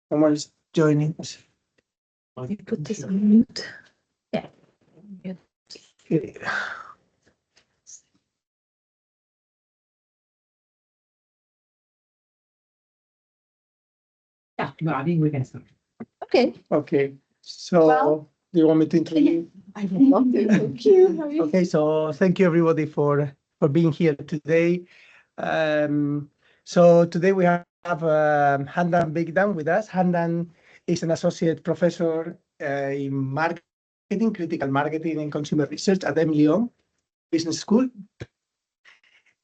Someone's joining us. You put this on mute. Yeah. Mute. Okay. Yeah, no, I think we can start. Okay. Okay. So, Well, do you want me to introduce? I would love to. Thank you. Okay, so thank you everybody for being here today. So today we have Handan Vicdan with us. Handan is an associate professor in marketing, critical marketing and consumer research at Emlyon Business School.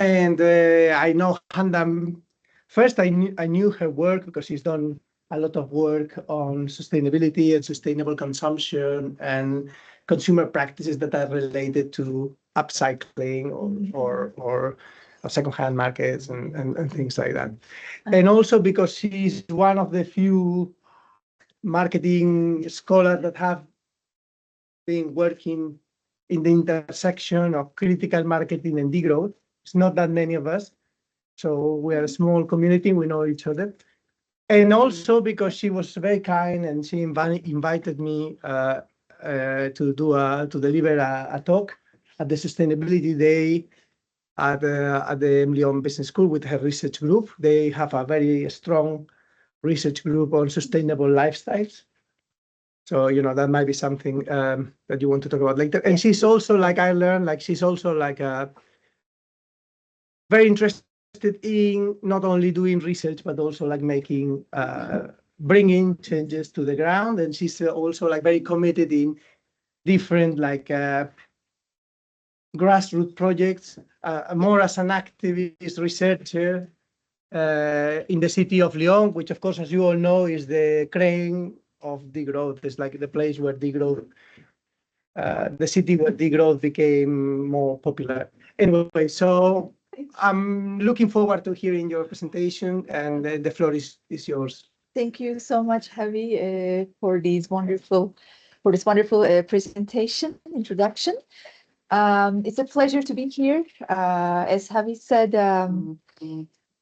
And I know Handan, first I knew her work because she's done a lot of work on sustainability and sustainable consumption and consumer practices that are related to upcycling or secondhand markets and things like that. And also because she's one of the few marketing scholars that have been working in the intersection of critical marketing and degrowth. It's not that many of us. So we are a small community, we know each other. And also because she was very kind and she invited me to deliver a talk at the Sustainability Day at the Emlyon Business School with her research group. They have a very strong research group on sustainable lifestyles. So, that might be something that you want to talk about later. And she's also, like I learned, like she's also like very interested in not only doing research, but also like making, bringing changes to the ground. And she's also like very committed in different like grassroots projects, more as an activist researcher in the city of Lyon, which of course, as you all know, is the crane of degrowth. It's like the place where degrowth, the city where degrowth became more popular. Anyway, so I'm looking forward to hearing your presentation, and the floor is yours. Thank you so much, Javi, for this wonderful presentation, introduction. It's a pleasure to be here. As Javi said,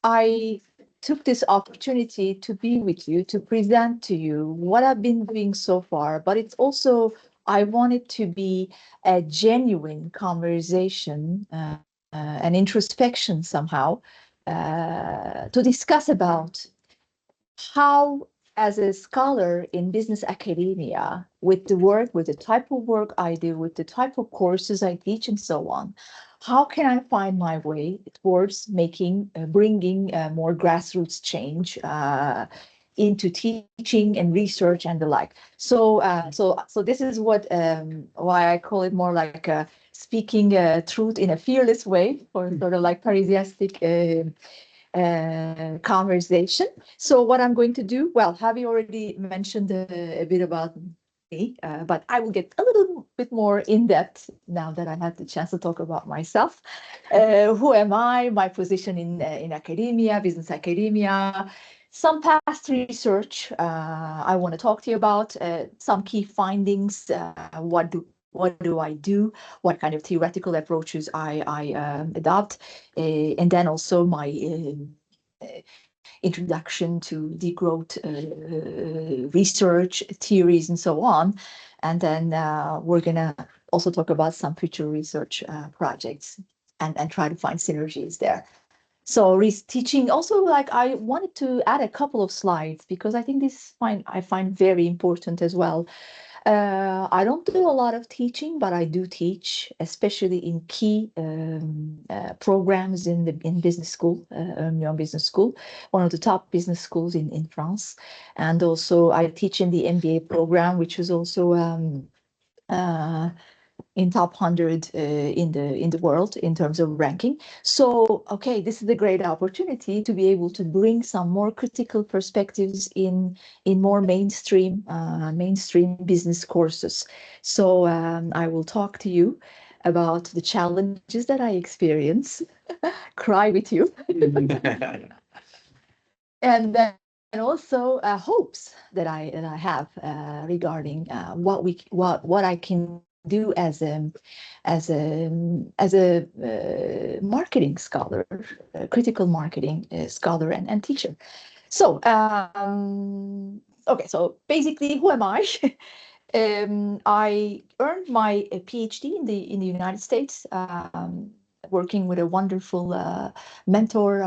I took this opportunity to be with you, to present to you what I've been doing so far, but it's also, I want it to be a genuine conversation, an introspection somehow, to discuss about how, as a scholar in business academia, with the type of work I do, with the type of courses I teach and so on, how can I find my way towards bringing more grassroots change into teaching and research and the like. So this is why I call it more like speaking truth in a fearless way, or sort of like Parisiastic conversation. So what I'm going to do, well, Javi already mentioned a bit about me, but I will get a little bit more in depth now that I had the chance to talk about myself. Who am I? My position in academia, business academia, some past research I want to talk to you about, some key findings, what do I do, what kind of theoretical approaches I adopt, and then also my introduction to degrowth research theories and so on. And then we're going to also talk about some future research projects and try to find synergies there. So teaching also, like, I wanted to add a couple of slides because I think I find very important as well. I don't do a lot of teaching, but I do teach, especially in key programs in business school, Emlyon Business School, one of the top business schools in France. And also I teach in the MBA program, which is also in top 100 in the world in terms of ranking. So, okay, this is a great opportunity to be able to bring some more critical perspectives in more mainstream business courses. So I will talk to you about the challenges that I experience, cry with you, and then also hopes that I have regarding what I can do as a marketing scholar, critical marketing scholar and teacher. So Okay, so basically, who am I? I earned my PhD in the United States, working with a wonderful mentor,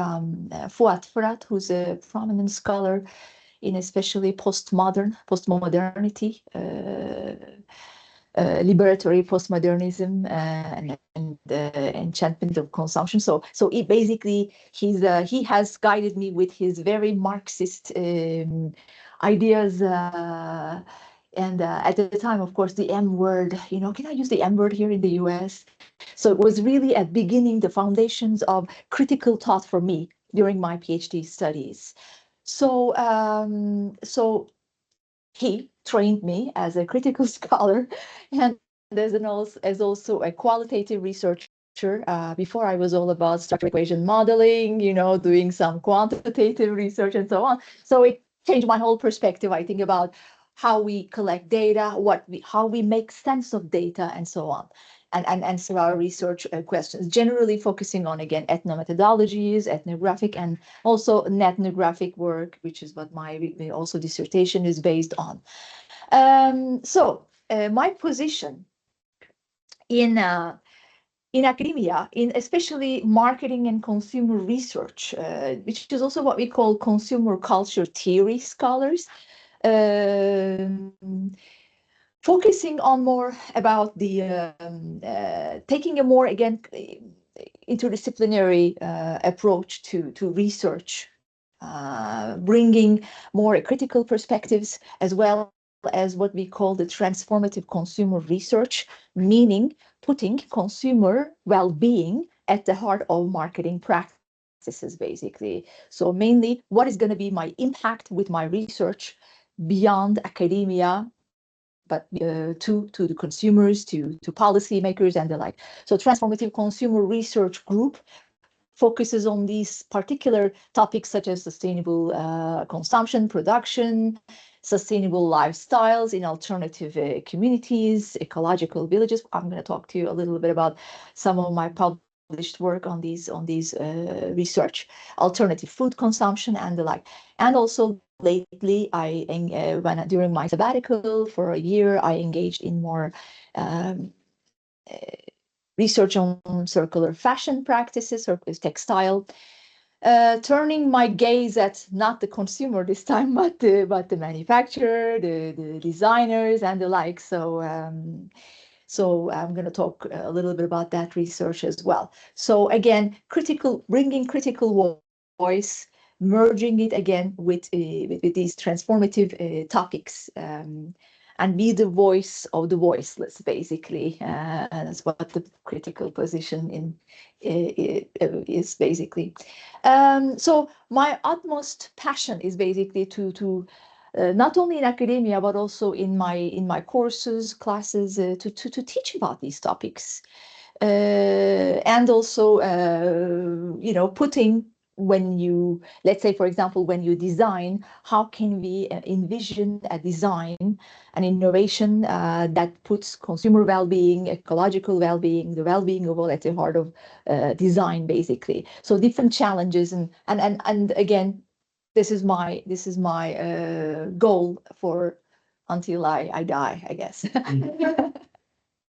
Fuat Fırat, who's a prominent scholar in especially postmodernity, liberatory postmodernism, and the enchantment of consumption. So he has guided me with his very Marxist ideas. And at the time, of course, the M word, can I use the M word here in the US? So it was really at beginning the foundations of critical thought for me during my PhD studies. So he trained me as a critical scholar and as also a qualitative researcher. Before I was all about structural equation modeling, doing some quantitative research and so on. So it changed my whole perspective, I think, about how we collect data, how we make sense of data, and so on, and answer our research questions, generally focusing on, again, ethnomethodologies, ethnographic, and also ethnographic work, which is what my also dissertation is based on. So my position in academia, in especially marketing and consumer research, which is also what we call consumer culture theory scholars, focusing on more about the taking a more, again, interdisciplinary approach to research, bringing more critical perspectives, as well as what we call the transformative consumer research, meaning putting consumer well-being at the heart of marketing practices, basically. So mainly, what is going to be my impact with my research beyond academia, but to the consumers, to policymakers, and the like. So transformative consumer research group focuses on these particular topics, such as sustainable consumption, production, sustainable lifestyles in alternative communities, ecological villages. I'm going to talk to you a little bit about some of my published work on these research, alternative food consumption, and the like. And also lately, during my sabbatical for a year, I engaged in more research on circular fashion practices, or textile, turning my gaze at not the consumer this time, but the manufacturer, the designers, and the like. So I'm going to talk a little bit about that research as well. So again, bringing critical voice, merging it again with these transformative topics, and be the voice of the voiceless, basically. That's what the critical position is, basically. So my utmost passion is basically to not only in academia, but also in my courses, classes, to teach about these topics, and also putting, let's say, for example, when you design, how can we envision a design, an innovation that puts consumer well-being, ecological well-being, the well-being of all at the heart of design, basically. So different challenges, and again, this is my goal for until I die, I guess.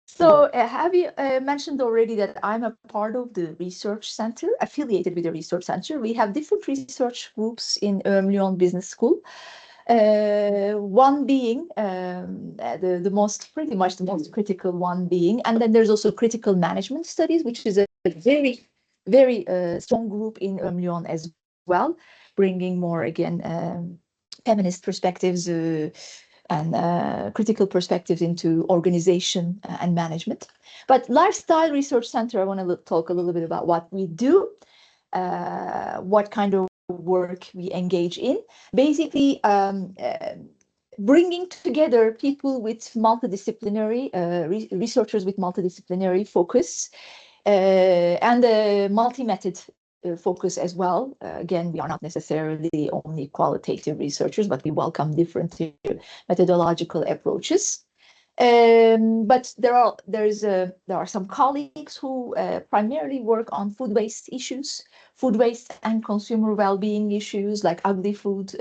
So have you mentioned already that I'm a part of the research center, affiliated with the research center. We have different research groups in Emlyon Business School. One being pretty much the most critical one being, and then there's also critical management studies, which is a very, very strong group in Emlyon as well, bringing more, again, feminist perspectives and critical perspectives into organization and management. But Lifestyle Research Center, I want to talk a little bit about what we do, what kind of work we engage in. Basically, bringing together people with multidisciplinary, researchers with multidisciplinary focus, and a multi-method focus as well. Again, we are not necessarily only qualitative researchers, but we welcome different methodological approaches. But there are some colleagues who primarily work on food waste issues, food waste and consumer well-being issues like ugly food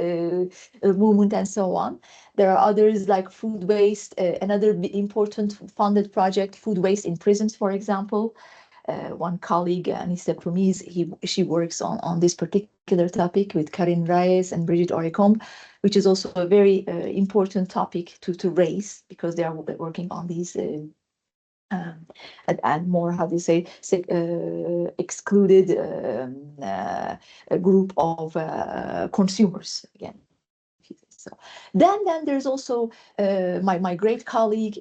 movement and so on. There are others like food waste, another important funded project, food waste in prisons, for example. One colleague, Anissa Promise, she works on this particular topic with Karin Reyes and Brigitte Orecombe, which is also a very important topic to raise because they are working on these and more, how do you say, excluded a group of consumers again. So then there's also my great colleague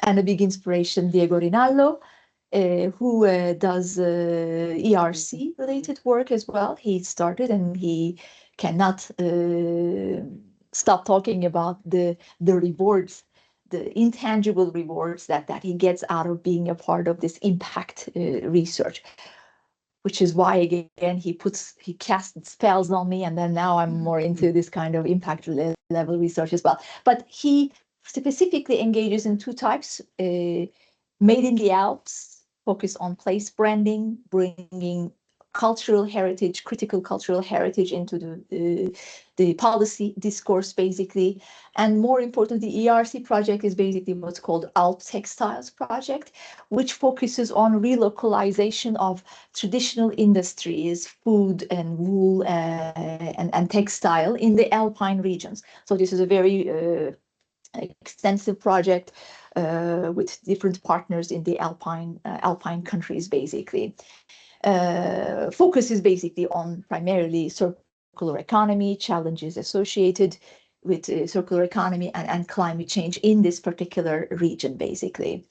and a big inspiration, Diego Rinaldo, who does ERC related work as well. He started and he cannot stop talking about the rewards, the intangible rewards that he gets out of being a part of this impact research, which is why again he casts spells on me, and then now I'm more into this kind of impact level research as well. But he specifically engages in two types: Made in the Alps, focus on place branding, bringing cultural heritage, critical cultural heritage into the policy discourse, basically. And more importantly, the ERC project is basically what's called Alp Textiles project, which focuses on relocalization of traditional industries, food and wool and textile in the Alpine regions. So this is a very extensive project with different partners in the Alpine countries, basically. Focus is basically on primarily circular economy, challenges associated with circular economy and climate change in this particular region, basically.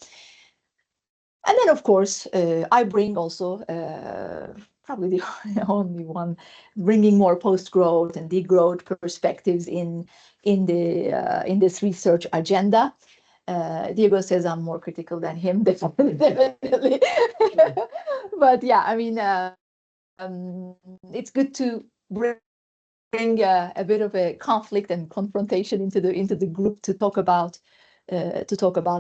And then, of course, I bring also probably the only one bringing more post-growth and degrowth perspectives in this research agenda. Diego says I'm more critical than him, definitely. But yeah, I mean, it's good to bring a bit of a conflict and confrontation into the group to talk about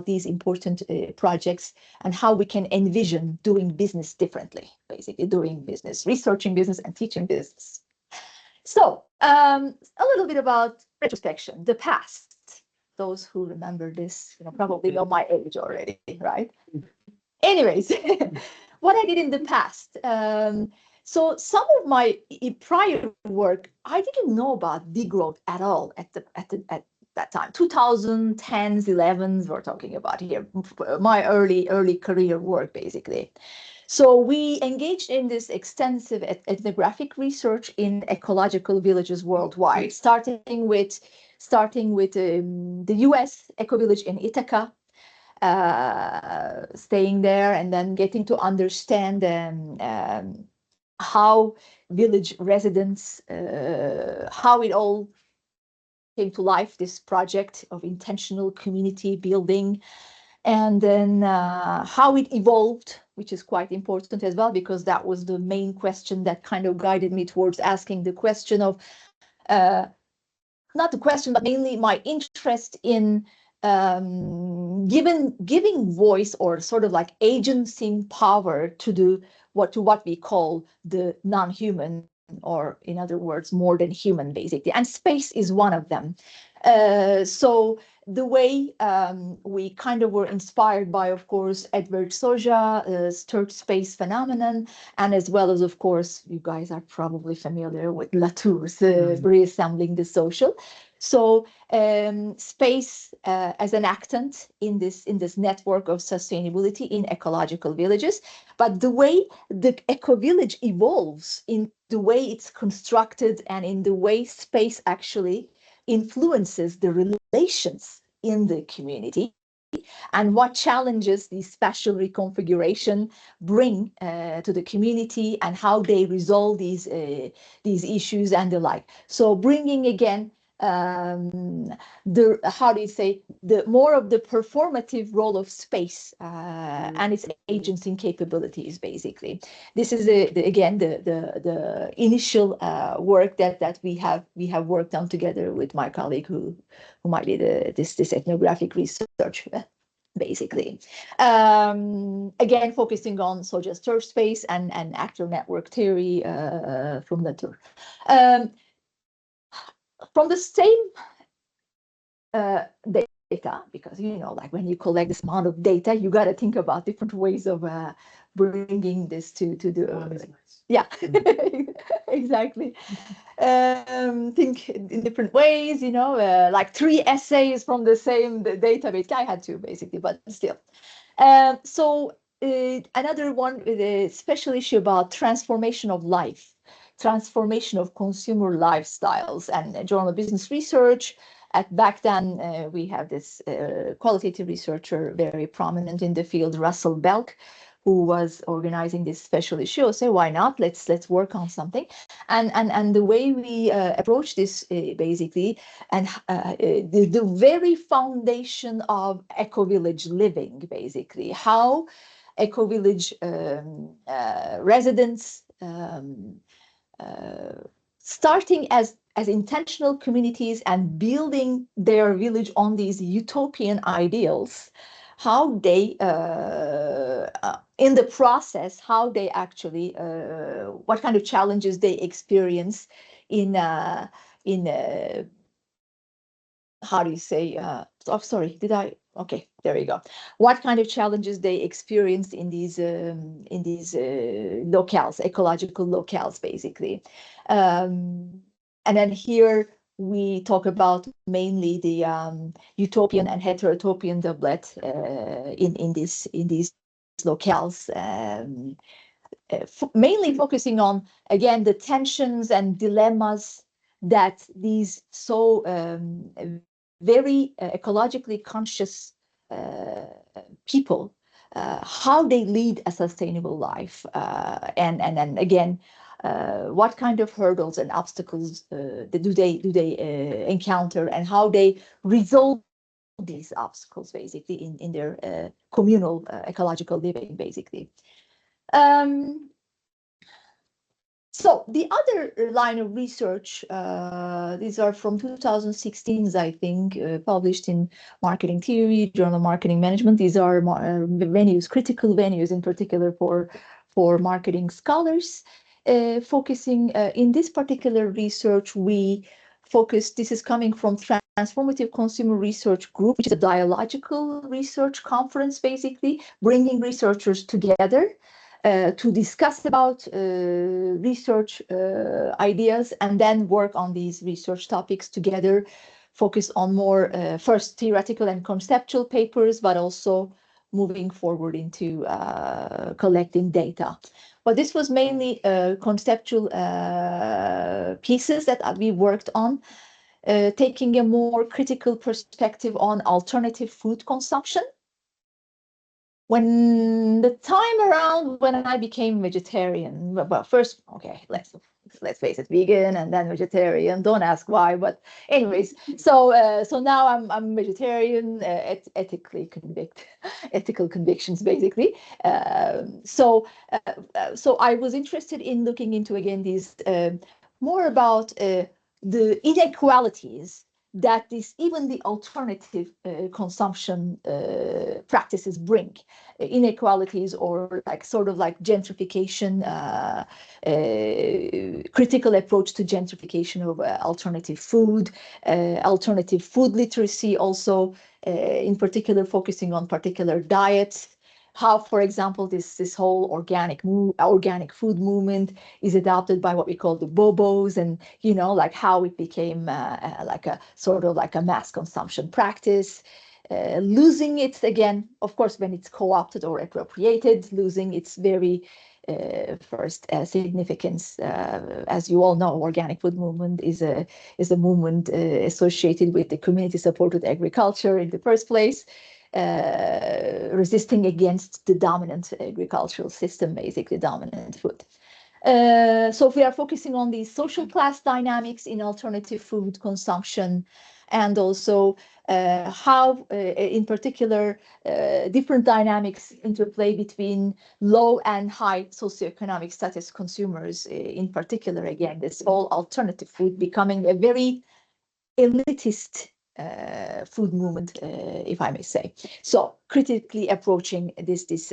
these important projects and how we can envision doing business differently, basically doing business, researching business and teaching business. So a little bit about retrospection, the past. Those who remember this, probably know my age already, right? Anyways, what I did in the past. So some of my prior work, I didn't know about degrowth at all at that time. 2010s, 11s, we're talking about here. My early career work, basically. So we engaged in this extensive ethnographic research in ecological villages worldwide, starting with the U.S. eco-village in Ithaca, staying there and then getting to understand how village residents, how it all came to life, this project of intentional community building, and then how it evolved, which is quite important as well, because that was the main question that kind of guided me towards asking the question of, not the question, but mainly my interest in giving voice or sort of like agency power to what we call the non-human, or in other words, more than human, basically. And space is one of them. So the way we kind of were inspired by, of course, Edward Soja's third space phenomenon, and as well as, of course, you guys are probably familiar with Latour's reassembling the social. So space as an actant in this network of sustainability in ecological villages, but the way the eco-village evolves in the way it's constructed and in the way space actually influences the relations in the community, and what challenges the spatial reconfiguration bring to the community, and how they resolve these issues and the like. So bringing again the, how do you say, the more of the performative role of space and its agency and capabilities, basically. This is again the initial work that we have worked on together with my colleague who might be this ethnographic research. Basically, again, focusing on social search space and actor network theory from the tour. From the same data, because, you know, like when you collect this amount of data, you got to think about different ways of bringing this to the yeah, exactly. Think in different ways, you know, like 3 essays from the same database. I had to, basically, but still. So another one with a special issue about transformation of life, transformation of consumer lifestyles, and journal of business research. At Vicdan, we have this qualitative researcher very prominent in the field, Russell Belk, who was organizing this special issue. So why not? Let's work on something. And the way we approach this basically, and the very foundation of eco-village living, basically, how eco-village residents starting as intentional communities and building their village on these utopian ideals, how they, in the process, how they actually, what kind of challenges they experience in how do you say, oh, sorry, did I? Okay, there you go. What kind of challenges they experienced in these locales, ecological locales, basically. And then here we talk about mainly the utopian and heterotopian doublet in these locales, mainly focusing on, again, the tensions and dilemmas that these so very ecologically conscious people, how they lead a sustainable life, and then again, what kind of hurdles and obstacles do they encounter, and how they resolve these obstacles, basically, in their communal ecological living, basically. So the other line of research, these are from 2016, I think, published in Marketing Theory, Journal of Marketing Management. These are venues, critical venues in particular for marketing scholars. Focusing in this particular research, we focus, this is coming from Transformative Consumer Research Group, which is a dialogical research conference, basically, bringing researchers together to discuss about research ideas and then work on these research topics together, focus on more first theoretical and conceptual papers, but also moving forward into collecting data. But this was mainly conceptual pieces that we worked on, taking a more critical perspective on alternative food consumption. When the time around when I became vegetarian, well, first, okay, let's face it, vegan and then vegetarian. Don't ask why, but anyways, so now I'm vegetarian, ethically ethical convictions, basically. So I was interested in looking into, again, these more about the inequalities that even the alternative consumption practices bring, inequalities, or like sort of like gentrification, critical approach to gentrification of alternative food literacy, also in particular focusing on particular diets. How, for example, this whole organic food movement is adopted by what we call the bobos, and, you know, like how it became like a sort of like a mass consumption practice, losing its, again, of course, when it's co-opted or appropriated, losing its very first significance. As you all know, organic food movement is a movement associated with the community-supported agriculture in the first place. Resisting against the dominant agricultural system, basically dominant food. So we are focusing on these social class dynamics in alternative food consumption, and also how, in particular, different dynamics interplay between low and high socioeconomic status consumers. In particular, again, this whole alternative food becoming a very elitist food movement, if I may say. So critically approaching this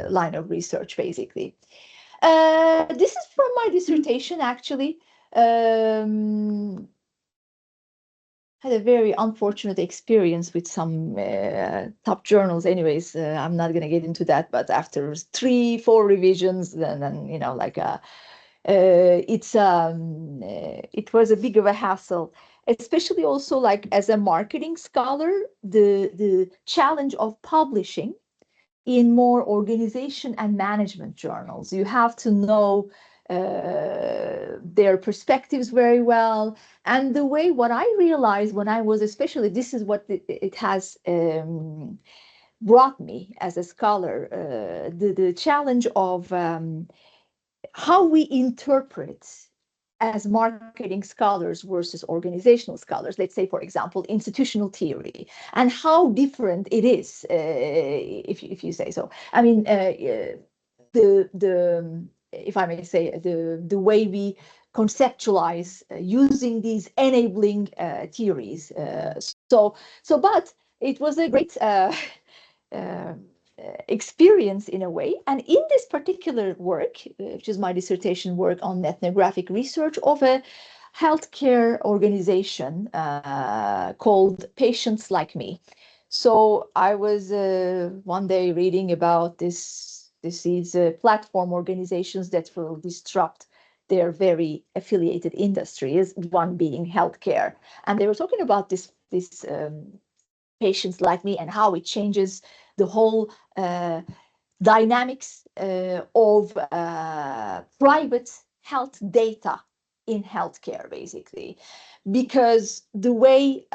line of research, basically. This is from my dissertation, actually. Had a very unfortunate experience with some top journals. Anyways, I'm not going to get into that, but after 3-4 revisions, then you know, like it was a big of a hassle, especially also like as a marketing scholar, the challenge of publishing in more organization and management journals. You have to know their perspectives very well. And the way, what I realized when I was, especially, this is what it has brought me as a scholar, the challenge of how we interpret as marketing scholars versus organizational scholars, let's say, for example, institutional theory, and how different it is, if you say so. I mean, the if I may say, the way we conceptualize using these enabling theories. But it was a great uh, experience in a way. And in this particular work, which is my dissertation work on ethnographic research of a healthcare organization called Patients Like Me. So I was one day reading about these platform organizations that will disrupt their very affiliated industries, one being healthcare. And they were talking about this Patients Like Me and how it changes the whole dynamics of private health data in healthcare, basically, because the way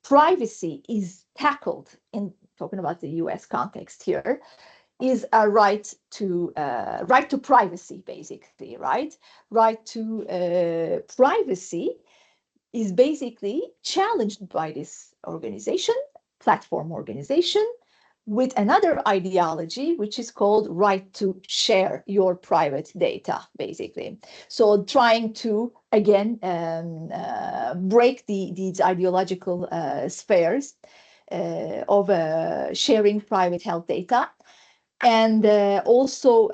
privacy is tackled, in talking about the US context here, is a right to privacy, basically, right to privacy is basically challenged by this organization, platform organization, with another ideology, which is called right to share your private data, basically. So trying to, again, break these ideological spheres of sharing private health data. And also,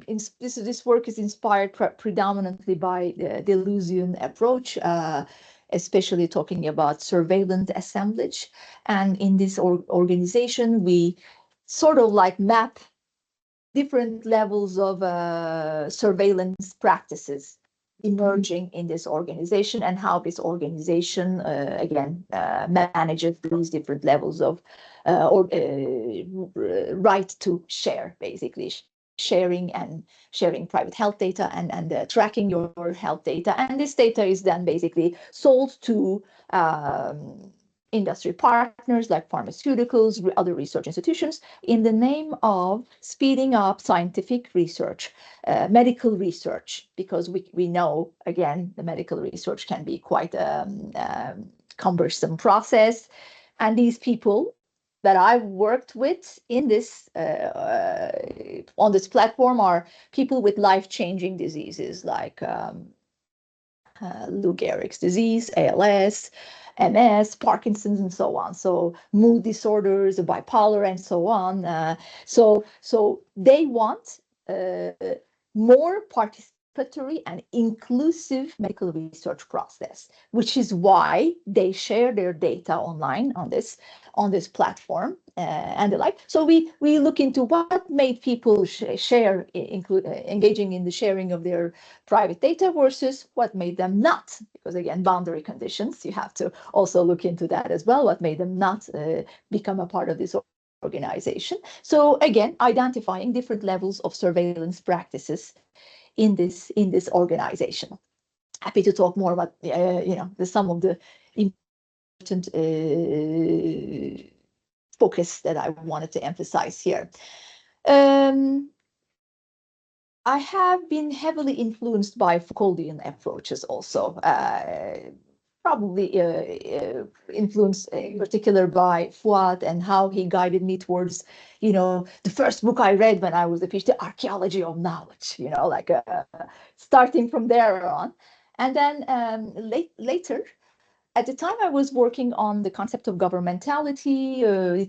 this work is inspired predominantly by the Deleuzian approach, especially talking about surveillance assemblage. And in this organization, we sort of like map different levels of surveillance practices emerging in this organization, and how this organization, again, manages these different levels of right to share, basically sharing private health data, and tracking your health data. And this data is then basically sold to industry partners like pharmaceuticals, other research institutions, in the name of speeding up scientific research, medical research, because we know, again, the medical research can be quite a cumbersome process. And these people that I've worked with in this on this platform are people with life-changing diseases like Lou Gehrig's disease, ALS, MS, Parkinson's, and so on. So mood disorders, bipolar, and so on. So they want more participatory and inclusive medical research process, which is why they share their data online on this platform and the like. So we look into what made people share, engaging in the sharing of their private data versus what made them not, because again, boundary conditions, you have to also look into that as well, what made them not become a part of this organization. So again, identifying different levels of surveillance practices in this organization. Happy to talk more about some of the important focus that I wanted to emphasize here. I have been heavily influenced by Foucauldian approaches also, probably influenced in particular by Fouad and how he guided me towards, the first book I read when I was a PhD, Archaeology of Knowledge, like starting from there on. And then later, at the time I was working on the concept of governmentality.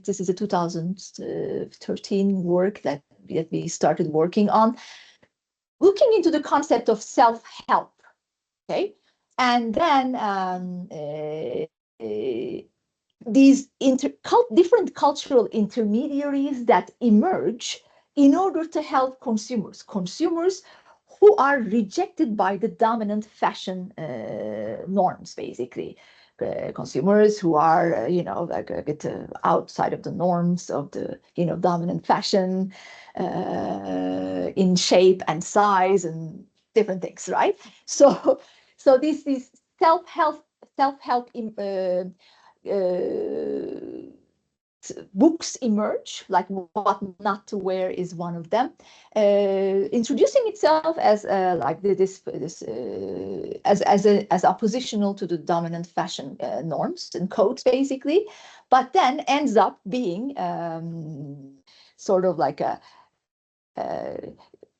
This is a 2013 work that we started working on, looking into the concept of self-help, okay? And then these different cultural intermediaries that emerge in order to help consumers who are rejected by the dominant fashion norms, basically. Consumers who are, like a bit outside of the norms of the, dominant fashion in shape and size and different things, right? So these self-help books emerge, like What Not to Wear is one of them, introducing itself as like as oppositional to the dominant fashion norms and codes, basically, but then ends up being sort of like a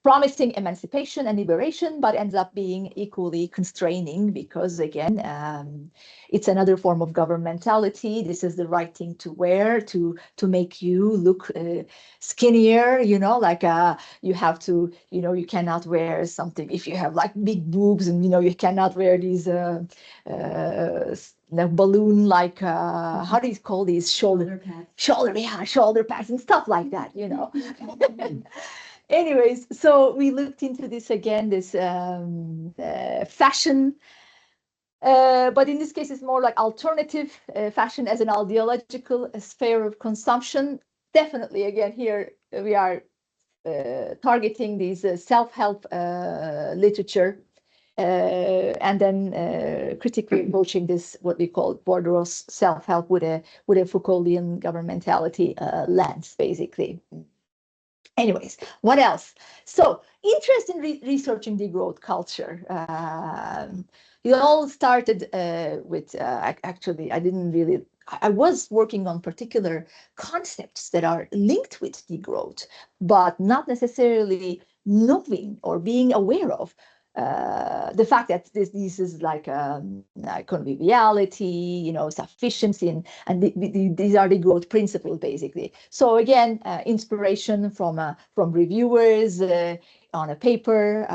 promising emancipation and liberation, but ends up being equally constraining because, again, it's another form of governmentality. This is the right thing to wear to make you look skinnier, like you have to, you cannot wear something if you have like big boobs, and, you cannot wear these balloon like how do you call these shoulder pads and stuff like that. Anyways, so we looked into this again, this fashion, but in this case, it's more like alternative fashion as an ideological sphere of consumption. Definitely, again, here we are targeting these self-help literature, and then critically approaching this, what we call Bourdieu's self-help with a Foucauldian governmentality lens, basically. Anyways, what else? So interest in researching degrowth culture. It all started with, actually, I was working on particular concepts that are linked with degrowth, but not necessarily knowing or being aware of the fact that this is like conviviality, sufficiency, and these are the growth principles, basically. So again, inspiration from reviewers on a paper,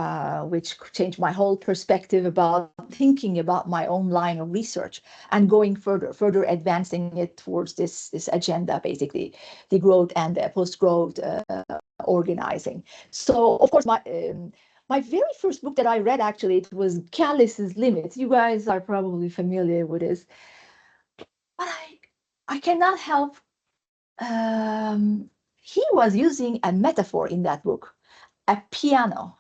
which changed my whole perspective about thinking about my own line of research and going further advancing it towards this agenda, basically, the growth and post-growth organizing. So, of course, my very first book that I read, actually, it was Callice's Limits. You guys are probably familiar with this, but I cannot help. He was using a metaphor in that book, a piano.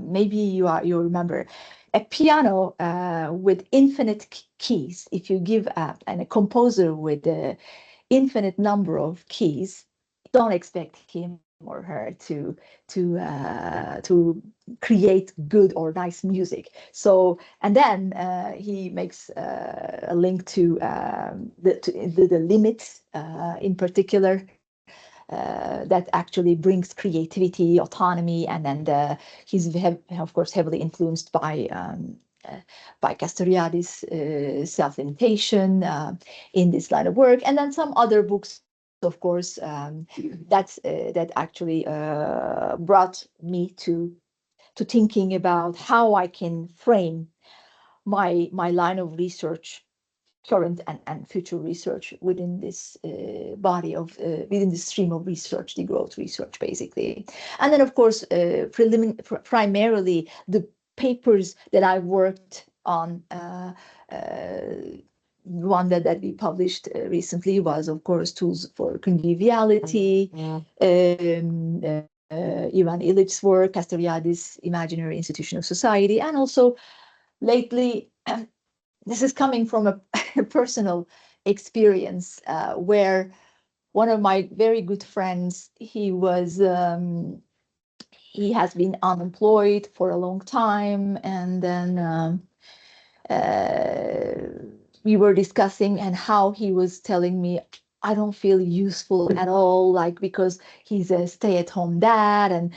Maybe you remember a piano with infinite keys. If you give a composer with an infinite number of keys, don't expect him or her to create good or nice music. So, and then he makes a link to the limits in particular. That actually brings creativity, autonomy, and then he's of course heavily influenced by Castoriadis' self-limitation in this line of work, and then some other books, of course, that actually brought me to thinking about how I can frame my line of research, current and future research, within this body of within the stream of research, the growth research, basically. And then, of course, primarily the papers that I worked on. One that we published recently was, of course, Tools for Conviviality. Ivan Illich's work, Castoriadis' Imaginary Institution of Society, and also lately, this is coming from a personal experience where one of my very good friends, he he has been unemployed for a long time, and then we were discussing and how he was telling me, I don't feel useful at all, like because he's a stay-at-home dad. And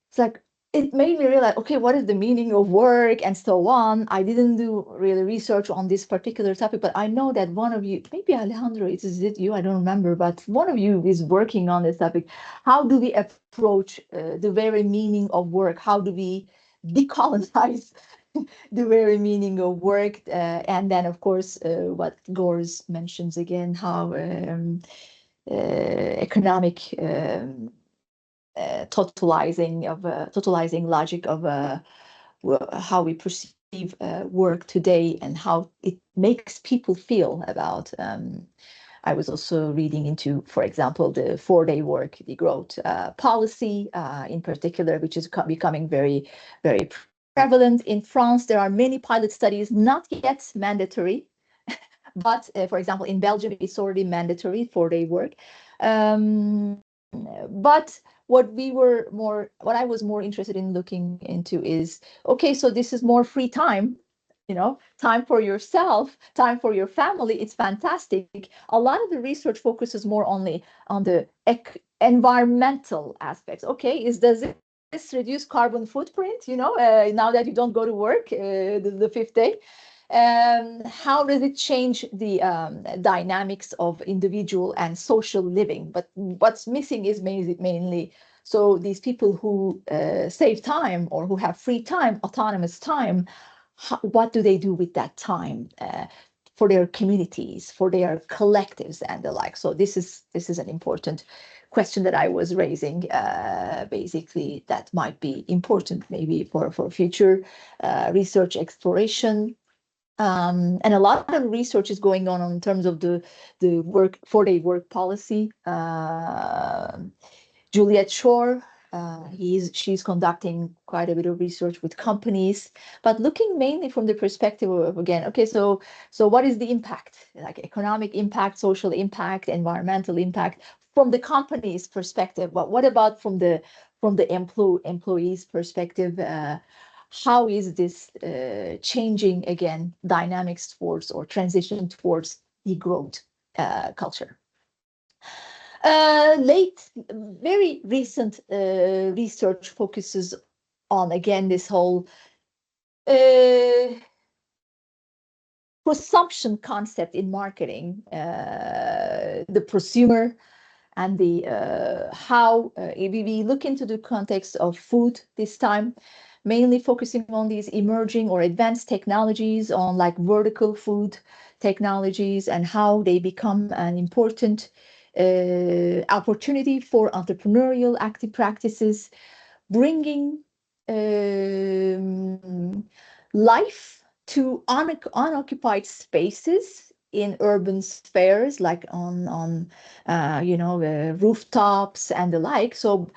it's like, it made me realize, okay, what is the meaning of work and so on. I didn't do really research on this particular topic, but I know that one of you, maybe Alejandro, is it you? I don't remember, but one of you is working on this topic. How do we approach the very meaning of work? How do we decolonize the very meaning of work? And then, of course, what Gores mentions again, how economic totalizing logic of how we perceive work today and how it makes people feel about. I was also reading into, for example, the 4-day work degrowth policy in particular, which is becoming very, very prevalent in France. There are many pilot studies, not yet mandatory, but for example, in Belgium, it's already mandatory 4-day work. But what I was more interested in looking into is, okay, so this is more free time, time for yourself, time for your family. It's fantastic. A lot of the research focuses more only on the environmental aspects. Okay, does this reduce carbon footprint, now that you don't go to work the 5th day? How does it change the dynamics of individual and social living? But what's missing is mainly so these people who save time or who have free time, autonomous time, what do they do with that time for their communities, for their collectives and the like? So this is an important question that I was raising, basically, that might be important maybe for future research exploration. And a lot of research is going on in terms of the 4-day work policy. Juliet Shore, she's conducting quite a bit of research with companies, but looking mainly from the perspective of, again, okay, so what is the impact, like economic impact, social impact, environmental impact from the company's perspective? But what about from the employees' perspective? How is this changing, again, dynamics towards or transition towards degrowth culture? Very recent research focuses on, again, this whole consumption concept in marketing, the prosumer, and the how we look into the context of food this time, mainly focusing on these emerging or advanced technologies, on like vertical food technologies, and how they become an important opportunity for entrepreneurial active practices, bringing life to unoccupied spaces in urban spheres, like on rooftops and the like. So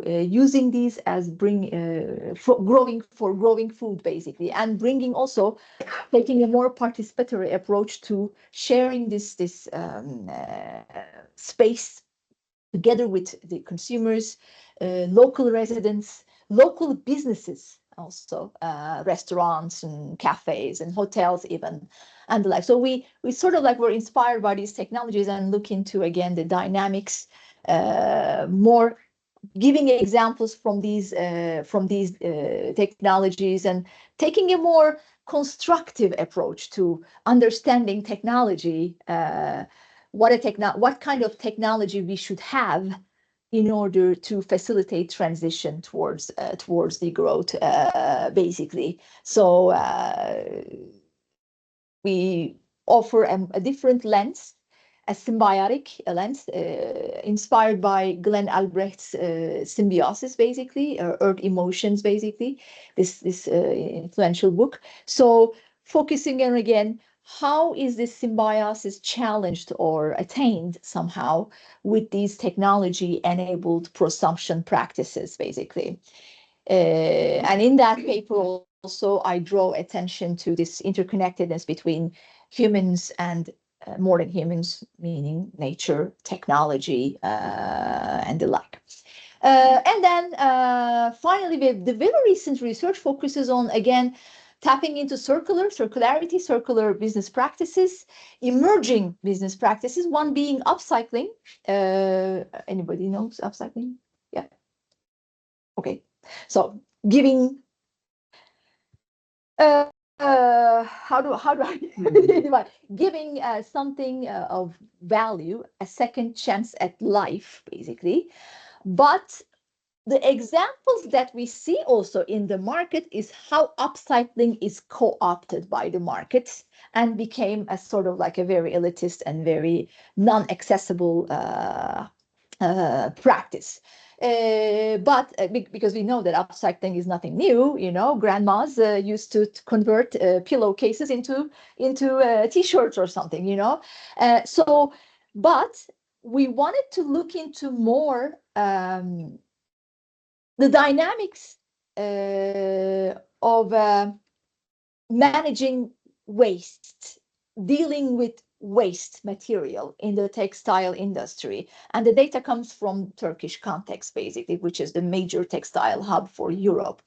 using these as growing food, basically, and bringing also taking a more participatory approach to sharing this space together with the consumers, local residents, local businesses, also restaurants and cafes and hotels even, and the like. So we sort of like were inspired by these technologies and look into, again, the dynamics, more giving examples from these technologies, and taking a more constructive approach to understanding technology, what kind of technology we should have in order to facilitate transition towards the growth, basically. So we offer a different lens, a symbiotic lens, inspired by Glenn Albrecht's Symbiosis, basically, or Earth Emotions, basically, this influential book. So focusing on, again, how is this symbiosis challenged or attained somehow with these technology-enabled prosumption practices, basically. And in that paper also, I draw attention to this interconnectedness between humans and more than humans, meaning nature, technology, and the like. And then finally, the very recent research focuses on, again, tapping into circularity, circular business practices, emerging business practices, one being upcycling. Anybody knows upcycling? Yeah. Okay. So giving, how do I define? Giving something of value, a second chance at life, basically. But the examples that we see also in the market is how upcycling is co-opted by the market and became a sort of like a very elitist and very non-accessible practice. But because we know that upcycling is nothing new, grandmas used to convert pillowcases into t-shirts or something, but we wanted to look into more the dynamics of managing waste, dealing with waste material in the textile industry. And the data comes from Turkish context, basically, which is the major textile hub for Europe.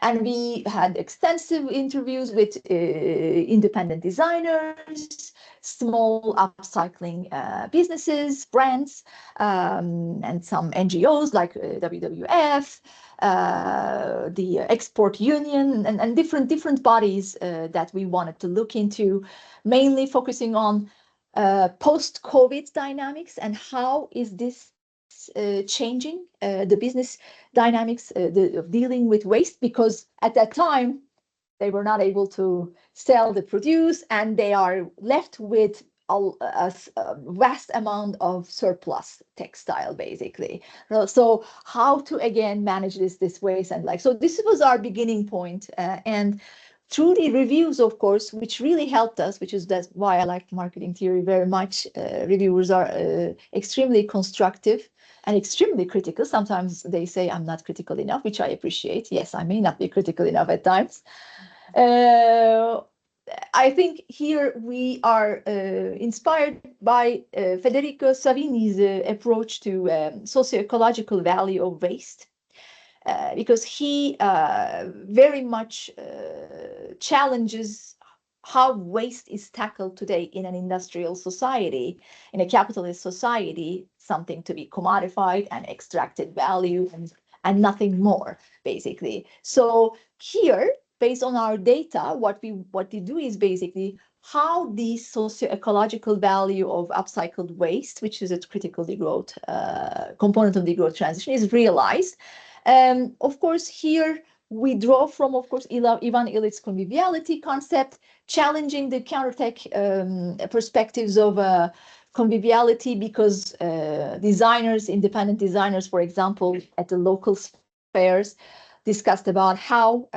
And we had extensive interviews with independent designers, small upcycling businesses, brands, and some NGOs like WWF, the Export Union, and different bodies that we wanted to look into, mainly focusing on post-COVID dynamics and how is this changing the business dynamics of dealing with waste, because at that time they were not able to sell the produce and they are left with a vast amount of surplus textile, basically. So how to again manage this waste, and so this was our beginning point, and through the reviews, of course, which really helped us, that's why I like marketing theory very much. Reviewers are extremely constructive and extremely critical. Sometimes they say I'm not critical enough, which I appreciate. Yes, I may not be critical enough at times. I think here we are inspired by Federico Savini's approach to socio-ecological value of waste, because he very much challenges how waste is tackled today in an industrial society, in a capitalist society, something to be commodified and extracted value and nothing more, basically. So here, based on our data, what we do is basically how the socio-ecological value of upcycled waste, which is a critical degrowth component of degrowth transition, is realized. Of course, here we draw from, of course, Ivan Illich's conviviality concept, challenging the countertech perspectives of conviviality, because independent designers, for example, at the local fairs, discussed about how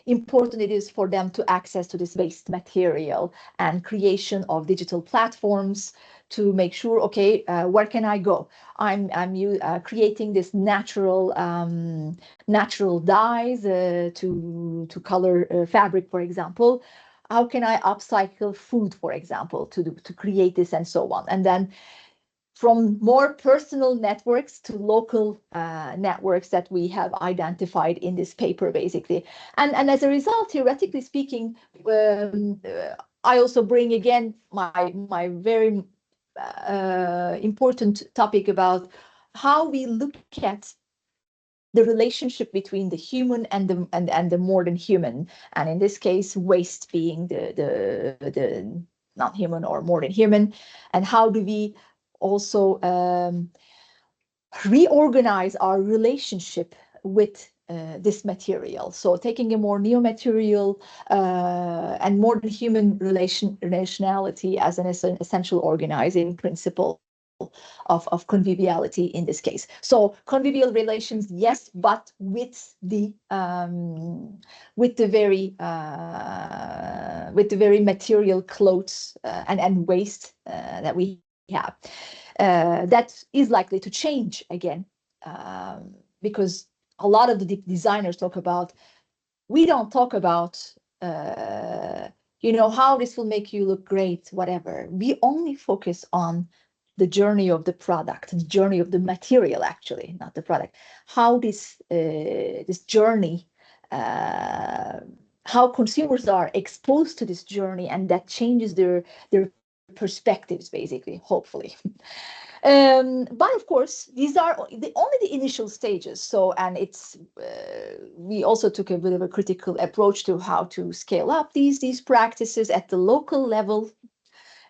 important it is for them to access to this waste material and creation of digital platforms to make sure, okay, where can I go? I'm creating this natural dyes to color fabric, for example. How can I upcycle food, for example, to create this, and so on? And then from more personal networks to local networks that we have identified in this paper, basically. And as a result, theoretically speaking, I also bring again my very important topic about how we look at the relationship between the human and the more than human, and in this case, waste being the non-human or more than human, and how do we also reorganize our relationship with this material. So taking a more neo-material and more than human relationality as an essential organizing principle of conviviality in this case. So convivial relations, yes, but with the very material clothes and waste that we have. That is likely to change again, because a lot of the designers talk about, we don't talk about, how this will make you look great, whatever. We only focus on the journey of the product, the journey of the material, actually, not the product. How this journey, how consumers are exposed to this journey, and that changes their perspectives, basically, hopefully. But of course, these are only the initial stages. So, and it's we also took a bit of a critical approach to how to scale up these practices at the local level,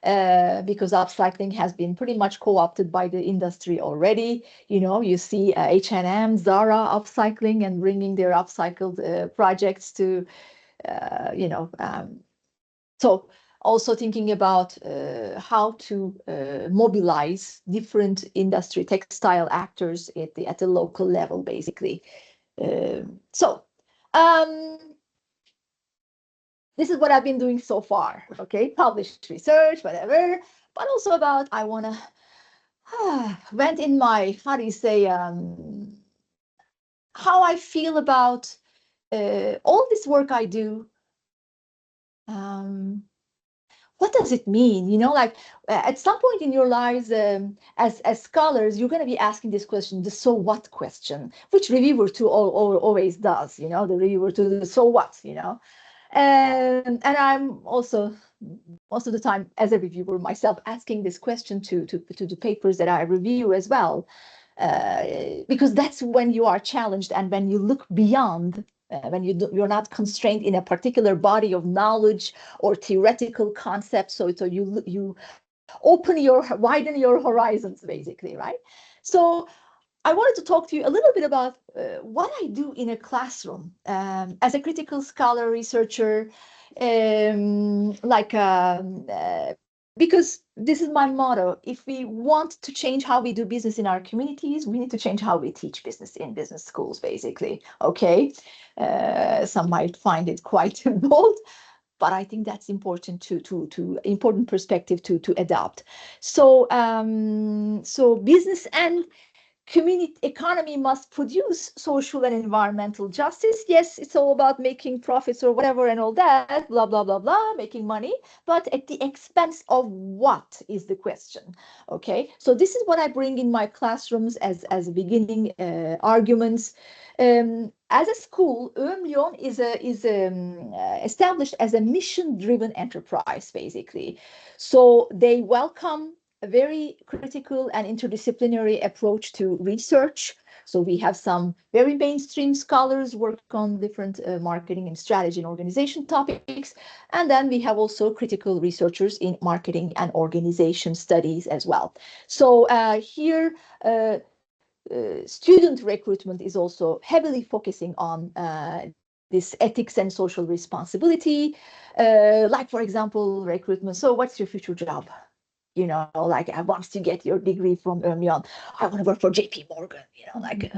because upcycling has been pretty much co-opted by the industry already. You know, you see H&M, Zara upcycling and bringing their upcycled projects to, you know, so also thinking about how to mobilize different industry textile actors at the local level, basically. This is what I've been doing so far. Okay, published research, whatever, but also about I want to went in my, how do you say, how I feel about all this work I do. What does it mean? You know, like at some point in your lives, as scholars, you're going to be asking this question, the so what question, which reviewer too always does. You know, the reviewer to the so what. You know, and I'm also most of the time as a reviewer myself asking this question to the papers that I review as well, because that's when you are challenged and when you look beyond. When you're not constrained in a particular body of knowledge or theoretical concepts, so you widen your horizons, basically, right? So I wanted to talk to you a little bit about what I do in a classroom as a critical scholar researcher, because this is my motto. If we want to change how we do business in our communities, we need to change how we teach business in business schools, basically. Okay, some might find it quite bold, but I think that's important to important perspective to adopt. So so business and community economy must produce social and environmental justice. Yes, it's all about making profits or whatever and all that, blah, blah, blah, blah, making money, but at the expense of what is the question, okay? So this is what I bring in my classrooms as beginning arguments. As a school, Emlyon is established as a mission-driven enterprise, basically. So they welcome a very critical and interdisciplinary approach to research. So we have some very mainstream scholars work on different marketing and strategy and organization topics. And then we have also critical researchers in marketing and organization studies as well. So here, student recruitment is also heavily focusing on this ethics and social responsibility. Like, for example, recruitment. So what's your future job? You know, like once you get your degree from Emlyon, I want to work for JP Morgan, you know, like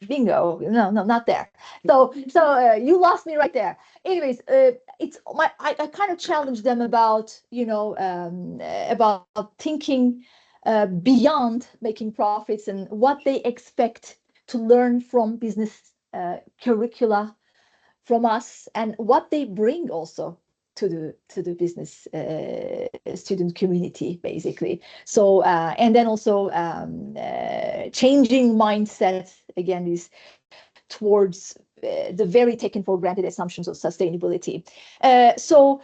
bingo, no, not there. So you lost me right there. Anyways, it's I kind of challenge them about, you know, about thinking beyond making profits and what they expect to learn from business curricula from us, and what they bring also to the business student community, basically. So and then also changing mindsets, again, is towards the very taken for granted assumptions of sustainability. So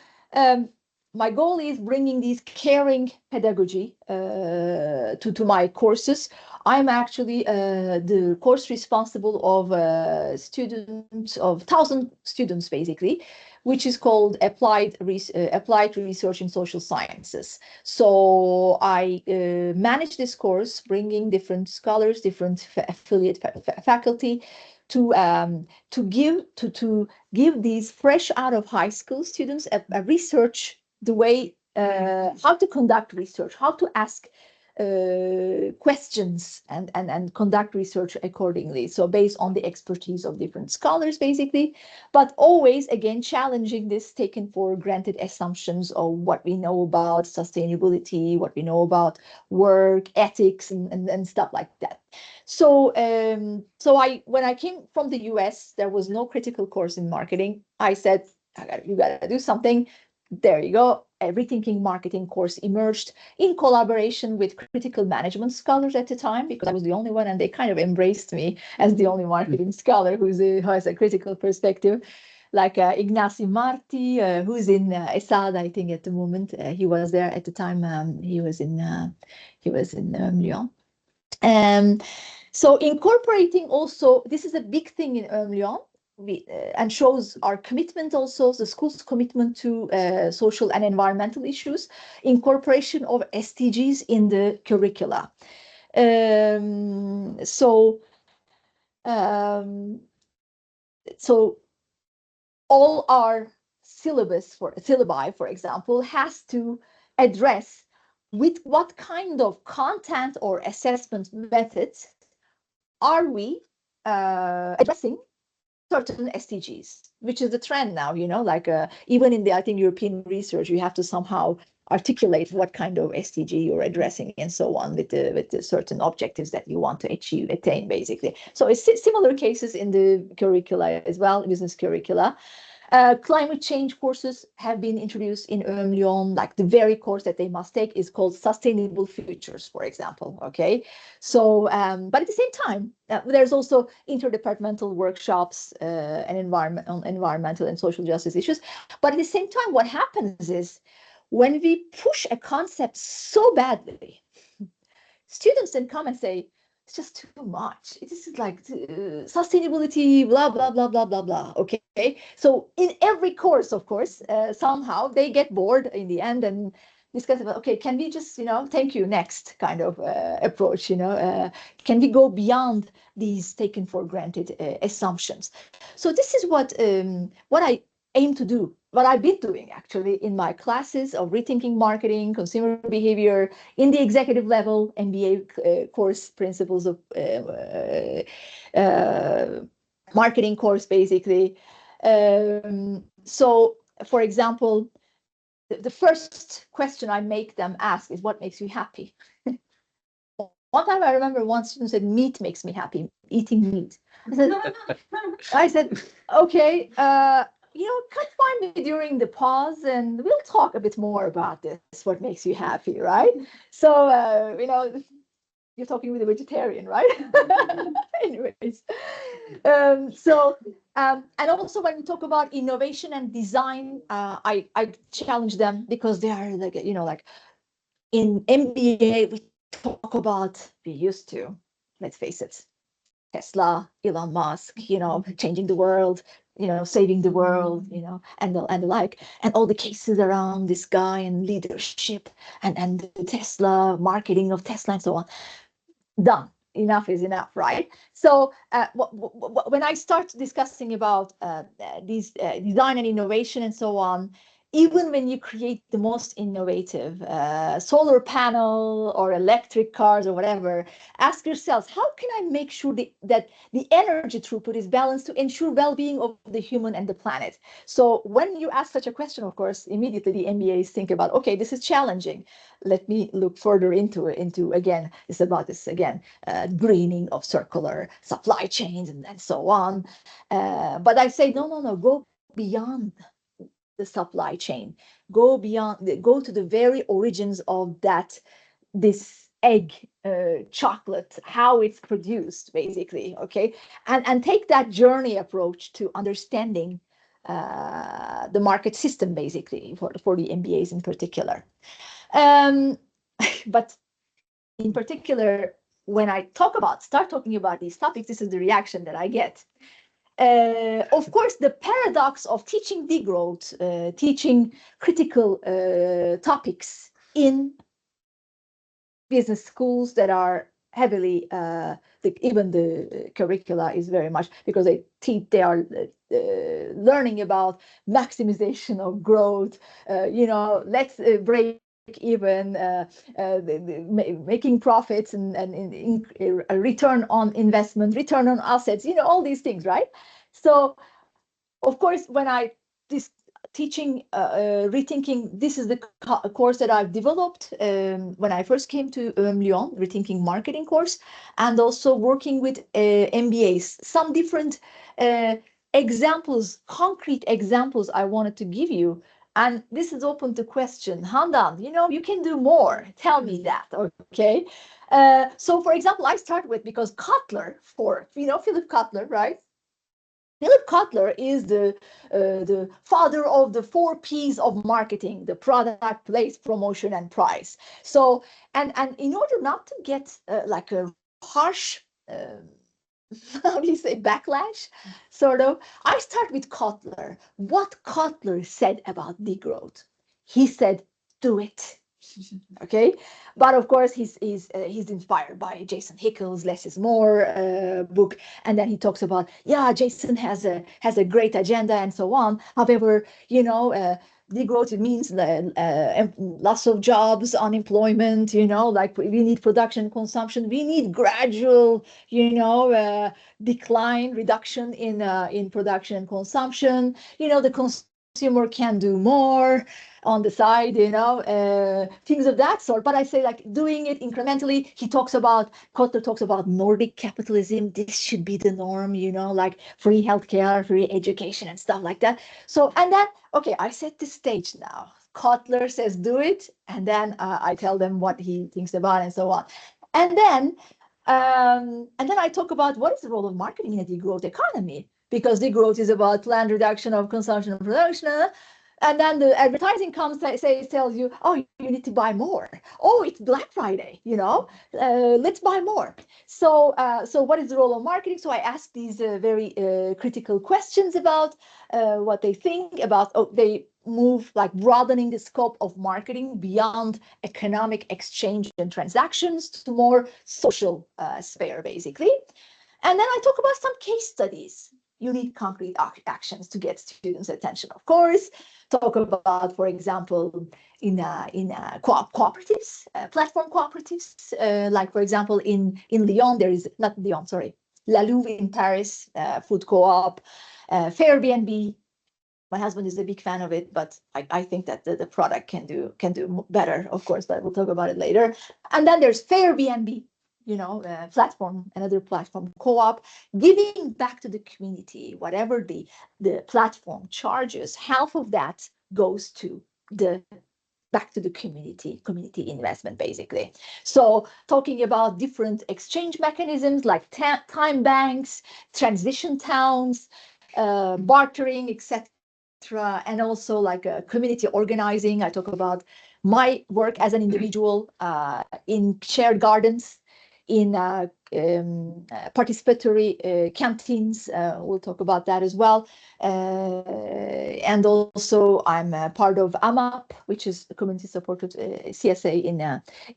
my goal is bringing these caring pedagogy to my courses. I'm actually the course responsible of students, of 1,000 students, basically, which is called Applied Research in Social Sciences. So I manage this course, bringing different scholars, different affiliate faculty, to give these fresh out of high school students a research, the way how to conduct research, how to ask questions and conduct research accordingly. So based on the expertise of different scholars, basically, but always, again, challenging this taken for granted assumptions of what we know about sustainability, what we know about work, ethics, and stuff like that. So when I came from the US, there was no critical course in marketing. I said, you got to do something there you go. A rethinking marketing course emerged in collaboration with critical management scholars at the time, because I was the only one, and they kind of embraced me as the only marketing scholar who has a critical perspective, like Ignacy Marti, who's in ESAD, I think, at the moment. He was there at the time. He was in Emlyon. So incorporating also, this is a big thing in Emlyon, and shows our commitment, also the school's commitment to social and environmental issues, incorporation of SDGs in the curricula. So all our syllabi, for example, has to address with what kind of content or assessment methods are we addressing certain SDGs, which is the trend now, like even in the, I think, European research, you have to somehow articulate what kind of SDG you're addressing and so on with the certain objectives that you want to attain, basically. So it's similar cases in the curricula as well, business curricula. Climate change courses have been introduced in Emlyon, like the very course that they must take is called Sustainable Futures, for example, okay? So, but at the same time, there's also interdepartmental workshops and on environmental and social justice issues. But at the same time, what happens is when we push a concept so badly, students then come and say, it's just too much. This is like sustainability, blah, blah, blah, blah, blah, blah. Okay. So in every course, of course, somehow they get bored in the end and discuss about, okay, can we just, thank you, next kind of approach, can we go beyond these taken for granted assumptions? So this is what I aim to do, what I've been doing actually in my classes of rethinking marketing, consumer behavior, in the executive level, MBA course, principles of marketing course, basically. So, for example, the first question I make them ask is, what makes you happy? One time I remember one student said, meat makes me happy, eating meat. I said, okay, come find me during the pause and we'll talk a bit more about this, what makes you happy, right? So, you're talking with a vegetarian, right? Anyways, and also when we talk about innovation and design, I challenge them because they are like, like in MBA, we used to, let's face it, Tesla, Elon Musk, changing the world, saving the world, and the like, and all the cases around this guy and leadership and the Tesla, marketing of Tesla and so on. Done. Enough is enough, right? So when I start discussing about these design and innovation and so on, even when you create the most innovative solar panel or electric cars or whatever, ask yourselves, how can I make sure that the energy throughput is balanced to ensure well-being of the human and the planet? So when you ask such a question, of course, immediately the MBAs think about, okay, this is challenging. Let me look further into again, it's about this, again, greening of circular supply chains and so on. But I say, no, go beyond the supply chain, go to the very origins of this egg chocolate, how it's produced, basically, okay, and take that journey approach to understanding the market system, basically, for the MBAs in particular. But in particular, when I start talking about these topics, this is the reaction that I get. Of course, the paradox of teaching degrowth, teaching critical topics in business schools that are heavily, even the curricula is very much, because they are learning about maximization of growth, let's break even, making profits and a return on investment, return on assets, all these things, right? So, of course, when I teaching rethinking, this is the course that I've developed when I first came to Emlyon, rethinking marketing course, and also working with MBAs. Some different examples, concrete examples I wanted to give you And this is open to question. Handan, you can do more. Tell me that, okay? So, for example, I start with, because Kotler, Philip Kotler, right? Philip Kotler is the father of the 4 Ps of marketing: the product, place, promotion, and price. So, and in order not to get like a harsh, how do you say, backlash, sort of, I start with Kotler. What Kotler said about degrowth. He said, do it. Okay, but of course he's inspired by Jason Hickel's Less is More book, and then he talks about, yeah, Jason has a great agenda and so on. However, degrowth, it means loss of jobs, unemployment, like we need production consumption, we need gradual decline, reduction in production and consumption. The consumer can do more on the side, things of that sort. But I say, like, doing it incrementally. Kotler talks about Nordic capitalism. This should be the norm, like free healthcare, free education and stuff like that. So, and then, okay, I set the stage now. Kotler says do it, and then I tell them what he thinks about and so on. And then I talk about what is the role of marketing in a degrowth economy, because degrowth is about planned reduction of consumption and production. And then the advertising comes, tells you, oh, you need to buy more. Oh, it's Black Friday, let's buy more. So what is the role of marketing? So I ask these very critical questions about what they think about. They move, like, broadening the scope of marketing beyond economic exchange and transactions to more social sphere, basically. And then I talk about some case studies. You need concrete actions to get students' attention, of course. Talk about, for example, in cooperatives, platform cooperatives, like, for example, in Lyon, there is, not Lyon, sorry, La Louve in Paris, food co-op, Fairbnb. My husband is a big fan of it, but I think that the product can do better, of course, but we'll talk about it later. And then there's Fairbnb, platform, another platform co-op, giving back to the community. Whatever the platform charges, half of that goes to back to the community investment, basically. So talking about different exchange mechanisms like time banks, transition towns, bartering, etc. And also, like, community organizing. I talk about my work as an individual in shared gardens, in participatory canteens. We'll talk about that as well. And also, I'm a part of AMAP, which is a community-supported CSA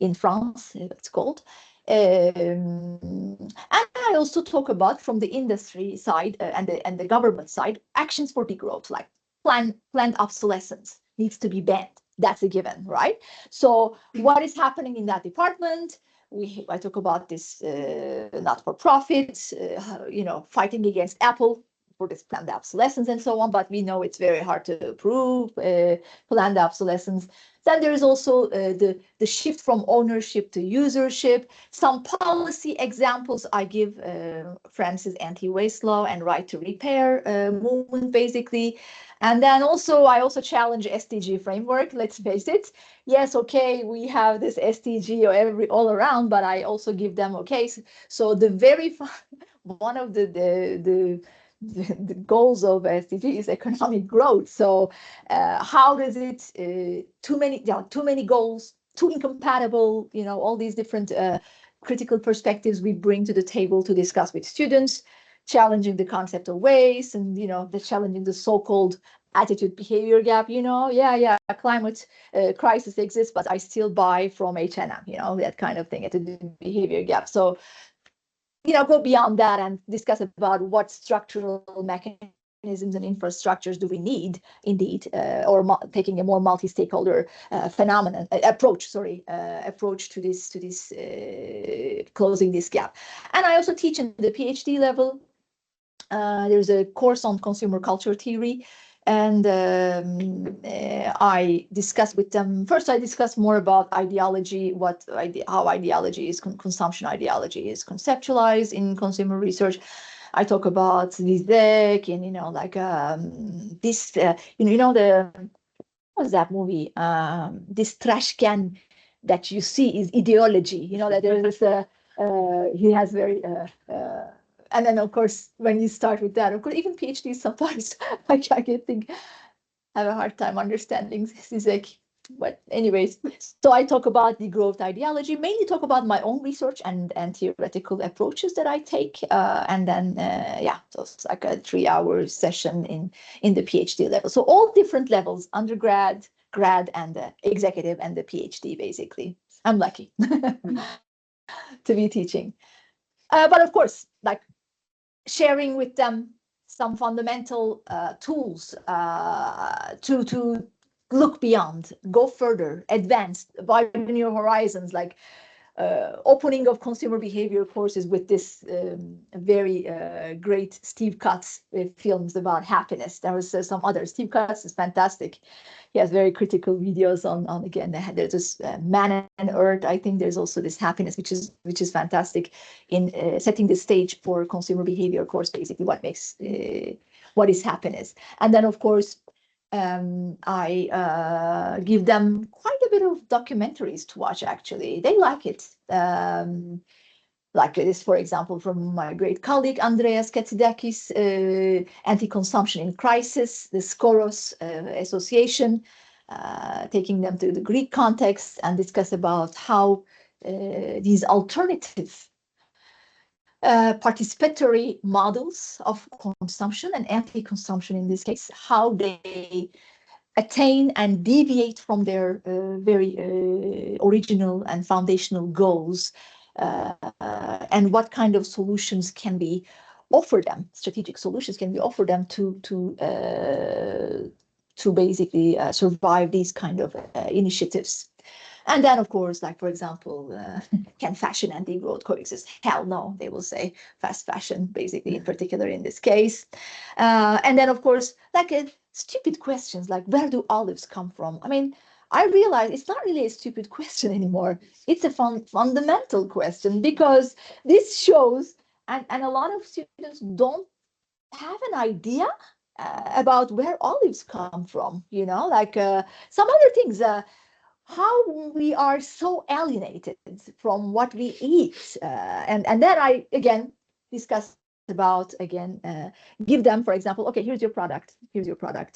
in France, it's called. And I also talk about, from the industry side and the government side, actions for degrowth, like planned obsolescence needs to be banned. That's a given, right? So what is happening in that department? I talk about this not-for-profits, fighting against Apple for this planned obsolescence and so on, but we know it's very hard to prove planned obsolescence. Then there is also the shift from ownership to usership. Some policy examples I give: France's anti-waste law and right to repair movement, basically. And then I also challenge SDG framework. Let's face it. Yes, okay, we have this SDG all around, but I also give them, okay. So one of the goals of SDG is economic growth. So how does it, too many goals, too incompatible, all these different critical perspectives we bring to the table to discuss with students, challenging the concept of waste, and challenging the so-called attitude behavior gap. Climate crisis exists, but I still buy from H&M, that kind of thing, attitude behavior gap. So go beyond that and discuss about what structural mechanisms and infrastructures do we need, indeed, or taking a more multi-stakeholder approach to this closing this gap. And I also teach in the PhD level. There's a course on consumer culture theory, and I discuss with them. First, I discuss more about ideology, how ideology is, consumption ideology is conceptualized in consumer research. I talk about Zizek and, this, was that movie? This trash can that you see is ideology. You know that there is this. He has very. And then of course when you start with that, of course even PhDs sometimes I can think have a hard time understanding this is like. But anyways, so I talk about the growth ideology, mainly talk about my own research and theoretical approaches that I take, and then yeah, so it's like a 3-hour session in the PhD level. So all different levels: undergrad, grad, and the executive and the PhD. Basically, I'm lucky to be teaching. But of course, like sharing with them some fundamental tools to look beyond, go further, advance, widen your horizons, like opening of consumer behavior courses with this very great Steve Cutts films about happiness. There was some other. Steve Cutts is fantastic. He has very critical videos on again. There's this Man and Earth. I think there's also this happiness, which is fantastic in setting the stage for consumer behavior course. Basically, what is happiness, and then of course I give them quite a bit of documentaries to watch. Actually, they like it. Like this, for example, from my great colleague Andreas Katsidakis, Anti-Consumption in Crisis, the Skoros Association, taking them to the Greek context and discuss about how these alternative participatory models of consumption and anti-consumption in this case, how they attain and deviate from their very original and foundational goals, and what kind of solutions can be offered them, strategic solutions can be offered them to basically survive these kind of initiatives. And then, of course, like, for example, can fashion and degrowth coexist? Hell no, they will say fast fashion, basically, in particular in this case. And then, of course, like stupid questions like, where do olives come from? I mean, I realize it's not really a stupid question anymore. It's a fundamental question, because this shows, and a lot of students don't have an idea about where olives come from, you know, like some other things. How we are so alienated from what we eat. And then I, again, discuss about, again, give them, for example, okay, here's your product,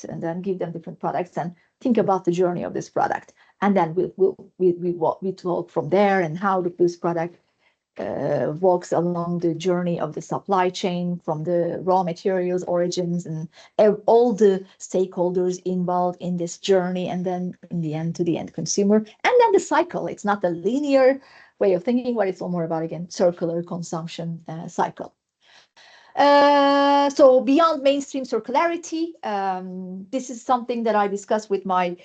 and then give them different products and think about the journey of this product. And then we talk from there, and how this product walks along the journey of the supply chain, from the raw materials origins and all the stakeholders involved in this journey, and then in the end to the end consumer. And then the cycle, it's not a linear way of thinking, but it's all more about, again, circular consumption cycle. So beyond mainstream circularity, this is something that I discuss with my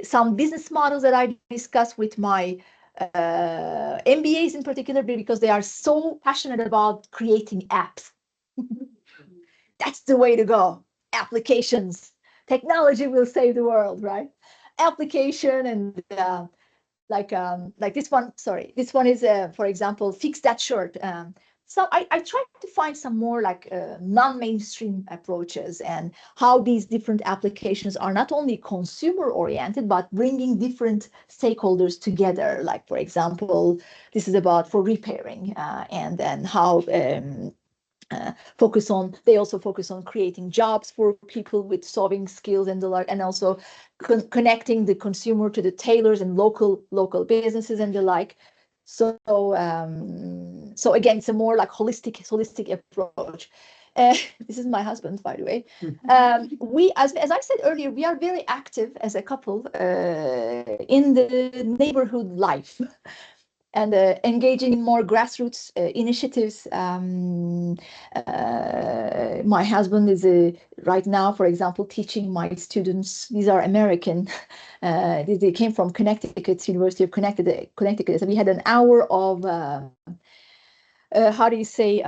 some business models that I discuss with my MBAs in particular, because they are so passionate about creating apps. That's the way to go. Applications, technology will save the world, right? Application and like this one. Sorry, this one is for example, fix that shirt. So I tried to find some more like non-mainstream approaches, and how these different applications are not only consumer oriented, but bringing different stakeholders together. Like, for example, this is about for repairing, and then how they also focus on creating jobs for people with sewing skills and the like, and also connecting the consumer to the tailors and local businesses and the like. So so again, it's a more like holistic approach. This is my husband, by the way. We, as I said earlier, we are very active as a couple in the neighborhood life, and engaging in more grassroots initiatives. My husband is right now, for example, teaching my students. These are American. They came from Connecticut, University of Connecticut. So we had an hour of how do you say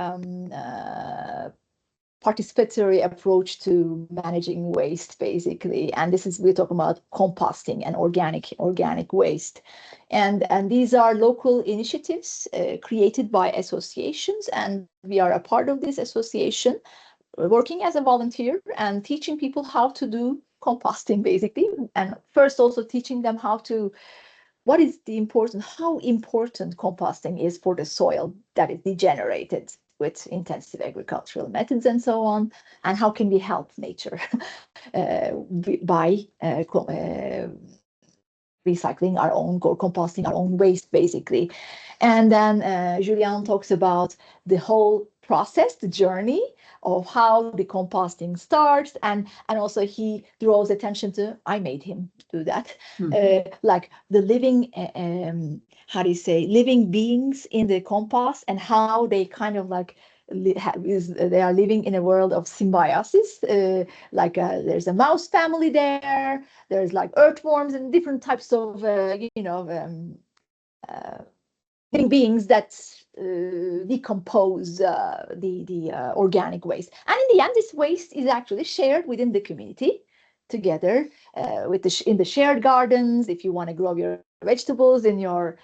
participatory approach to managing waste, basically. And this is, we're talking about composting and organic waste. And these are local initiatives created by associations, and we are a part of this association, working as a volunteer and teaching people how to do composting basically, and first also teaching them how to, what is the important, how important composting is for the soil that is degenerated with intensive agricultural methods and so on, and how can we help nature by recycling our own or composting our own waste, basically. And then Julian talks about the whole process, the journey of how the composting starts, and also he draws attention to, I made him do that, like the living, how do you say, living beings in the compost, and how they kind of like they are living in a world of symbiosis, there's a mouse family there, there's like earthworms and different types of living beings that decompose the organic waste, and in the end this waste is actually shared within the community together in the shared gardens. If you want to grow your vegetables on your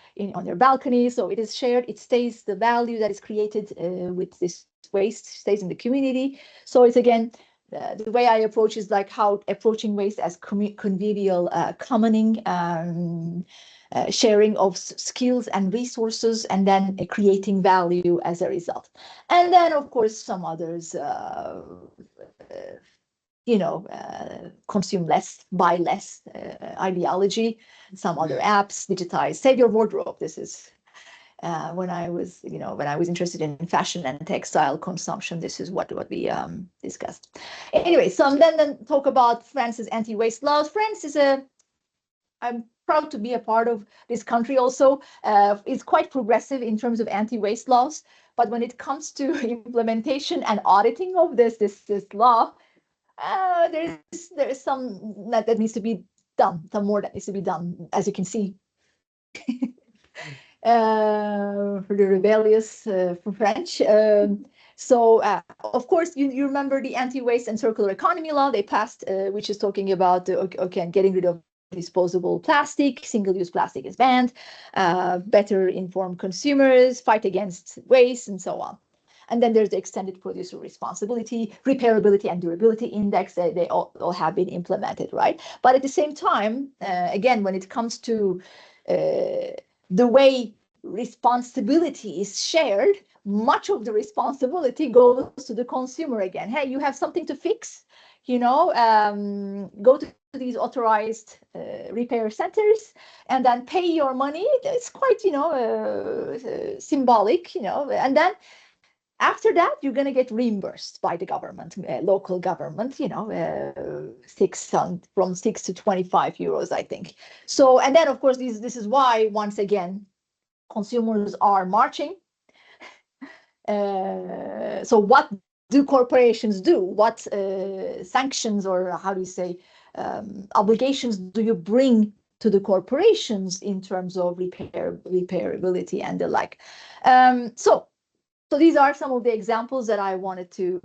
balcony, so it is shared, it stays, the value that is created with this waste stays in the community. So it's again the way I approach is like how approaching waste as convivial commoning, sharing of skills and resources, and then creating value as a result. And then of course some others consume less, buy less ideology, some other apps, digitize, save your wardrobe. This is when I was interested in fashion and textile consumption, this is what we discussed. Anyway, so then talk about France's anti-waste laws. France is I'm proud to be a part of this country also. It's quite progressive in terms of anti-waste laws, but when it comes to implementation and auditing of this law, there's some that needs to be done, some more that needs to be done, as you can see. For the rebellious for French. So of course, you remember the anti-waste and circular economy law they passed, which is talking about getting rid of disposable plastic, single-use plastic is banned, better informed consumers, fight against waste, and so on. And then there's the extended producer responsibility, repairability, and durability index. They all have been implemented, right? But at the same time, again, when it comes to the way responsibility is shared, much of the responsibility goes to the consumer again. Hey, you have something to fix, go to these authorized repair centers and then pay your money. It's quite, symbolic, and then after that, you're going to get reimbursed by the government, local government, from 6 to 25 euros, I think. So, and then, of course, this is why, once again, consumers are marching. So what do corporations do? What sanctions, or how do you say, obligations do you bring to the corporations in terms of repairability and the like? So these are some of the examples that I wanted to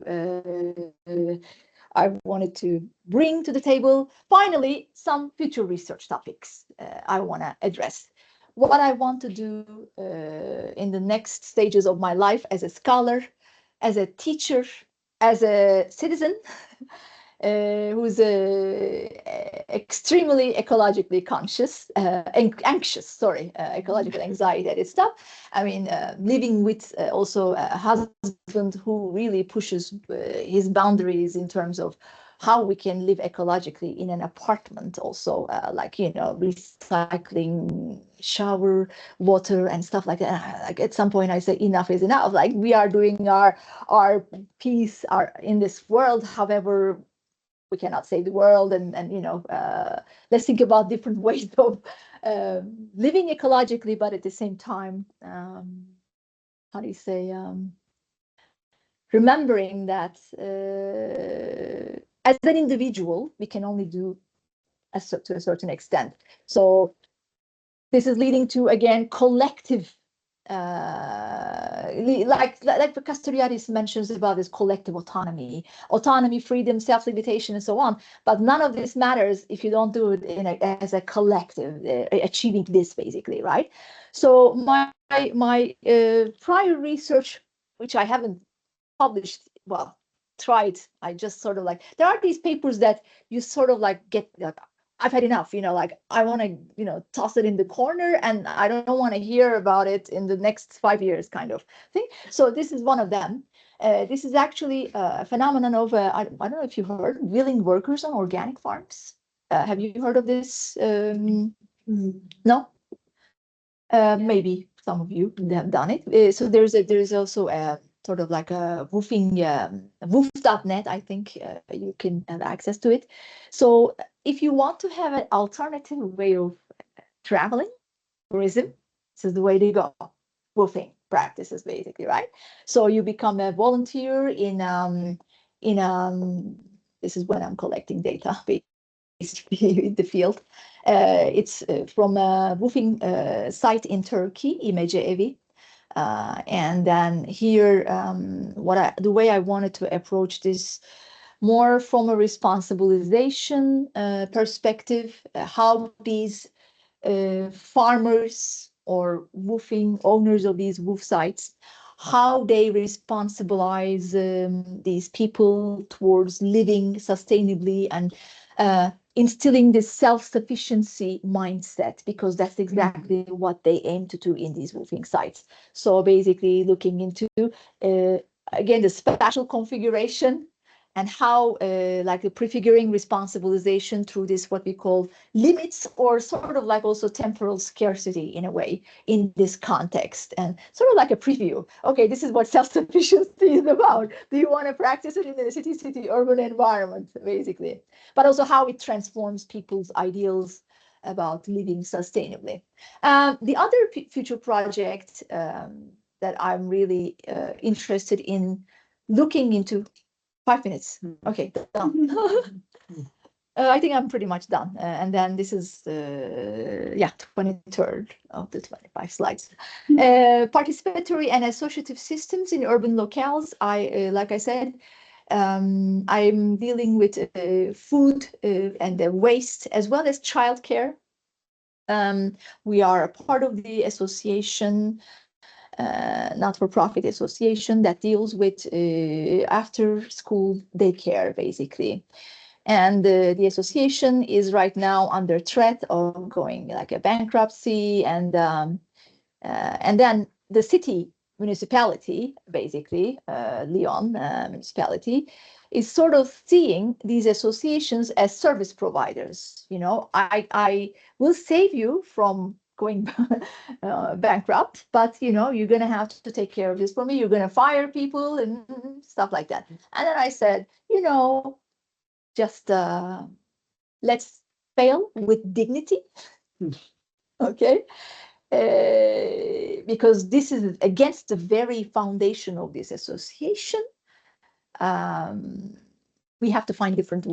bring to the table. Finally, some future research topics I want to address. What I want to do in the next stages of my life as a scholar, as a teacher, as a citizen, who's extremely ecologically conscious, ecological anxiety and stuff. I mean, living with also a husband who really pushes his boundaries in terms of how we can live ecologically in an apartment also, recycling shower water and stuff like that. Like at some point I say enough is enough. Like we are doing our piece in this world. However, we cannot save the world, and let's think about different ways of living ecologically, but at the same time, how do you say, remembering that as an individual, we can only do to a certain extent. So this is leading to, again, collective, like Castoriadis mentions about this collective autonomy, freedom, self-limitation, and so on. But none of this matters if you don't do it as a collective, achieving this, basically, right? So my prior research, which I haven't published, well, tried. I just sort of like, there are these papers that you sort of like get, like, I've had enough, like I want to, toss it in the corner and I don't want to hear about it in the next 5 years kind of thing. So this is one of them. This is actually a phenomenon of, I don't know if you heard, willing workers on organic farms. Have you heard of this? No? Maybe some of you have done it. So there's also a sort of like a woofing, woof.net, I think you can have access to it. So if you want to have an alternative way of traveling, tourism, this is the way to go. Woofing practices, basically, right? So you become a volunteer in this is when I'm collecting data, basically in the field. It's from a woofing site in Turkey, İmece Evi. And then here, the way I wanted to approach this more from a responsibilization perspective, how these farmers or woofing owners of these woof sites, how they responsibilize these people towards living sustainably and instilling this self-sufficiency mindset, because that's exactly what they aim to do in these woofing sites. So basically looking into, again, the spatial configuration and how like the prefiguring responsibilization through this, what we call limits, or sort of like also temporal scarcity in a way in this context, and sort of like a preview. Okay, this is what self-sufficiency is about. Do you want to practice it in a city urban environment, basically? But also how it transforms people's ideals about living sustainably. The other future project that I'm really interested in looking into. 5 minutes. Okay, done. I think I'm pretty much done. And then this is, 23rd of the 25 slides. Participatory and associative systems in urban locales. Like I said, I'm dealing with food and waste, as well as childcare. We are a part of the association, not-for-profit association that deals with after-school daycare, basically. And the association is right now under threat of going like a bankruptcy, and then the city municipality, basically, Lyon municipality, is sort of seeing these associations as service providers. I will save you from going bankrupt, but you're going to have to take care of this for me. You're going to fire people and stuff like that. And then I said, just let's fail with dignity. Okay. Because this is against the very foundation of this association. We have to find different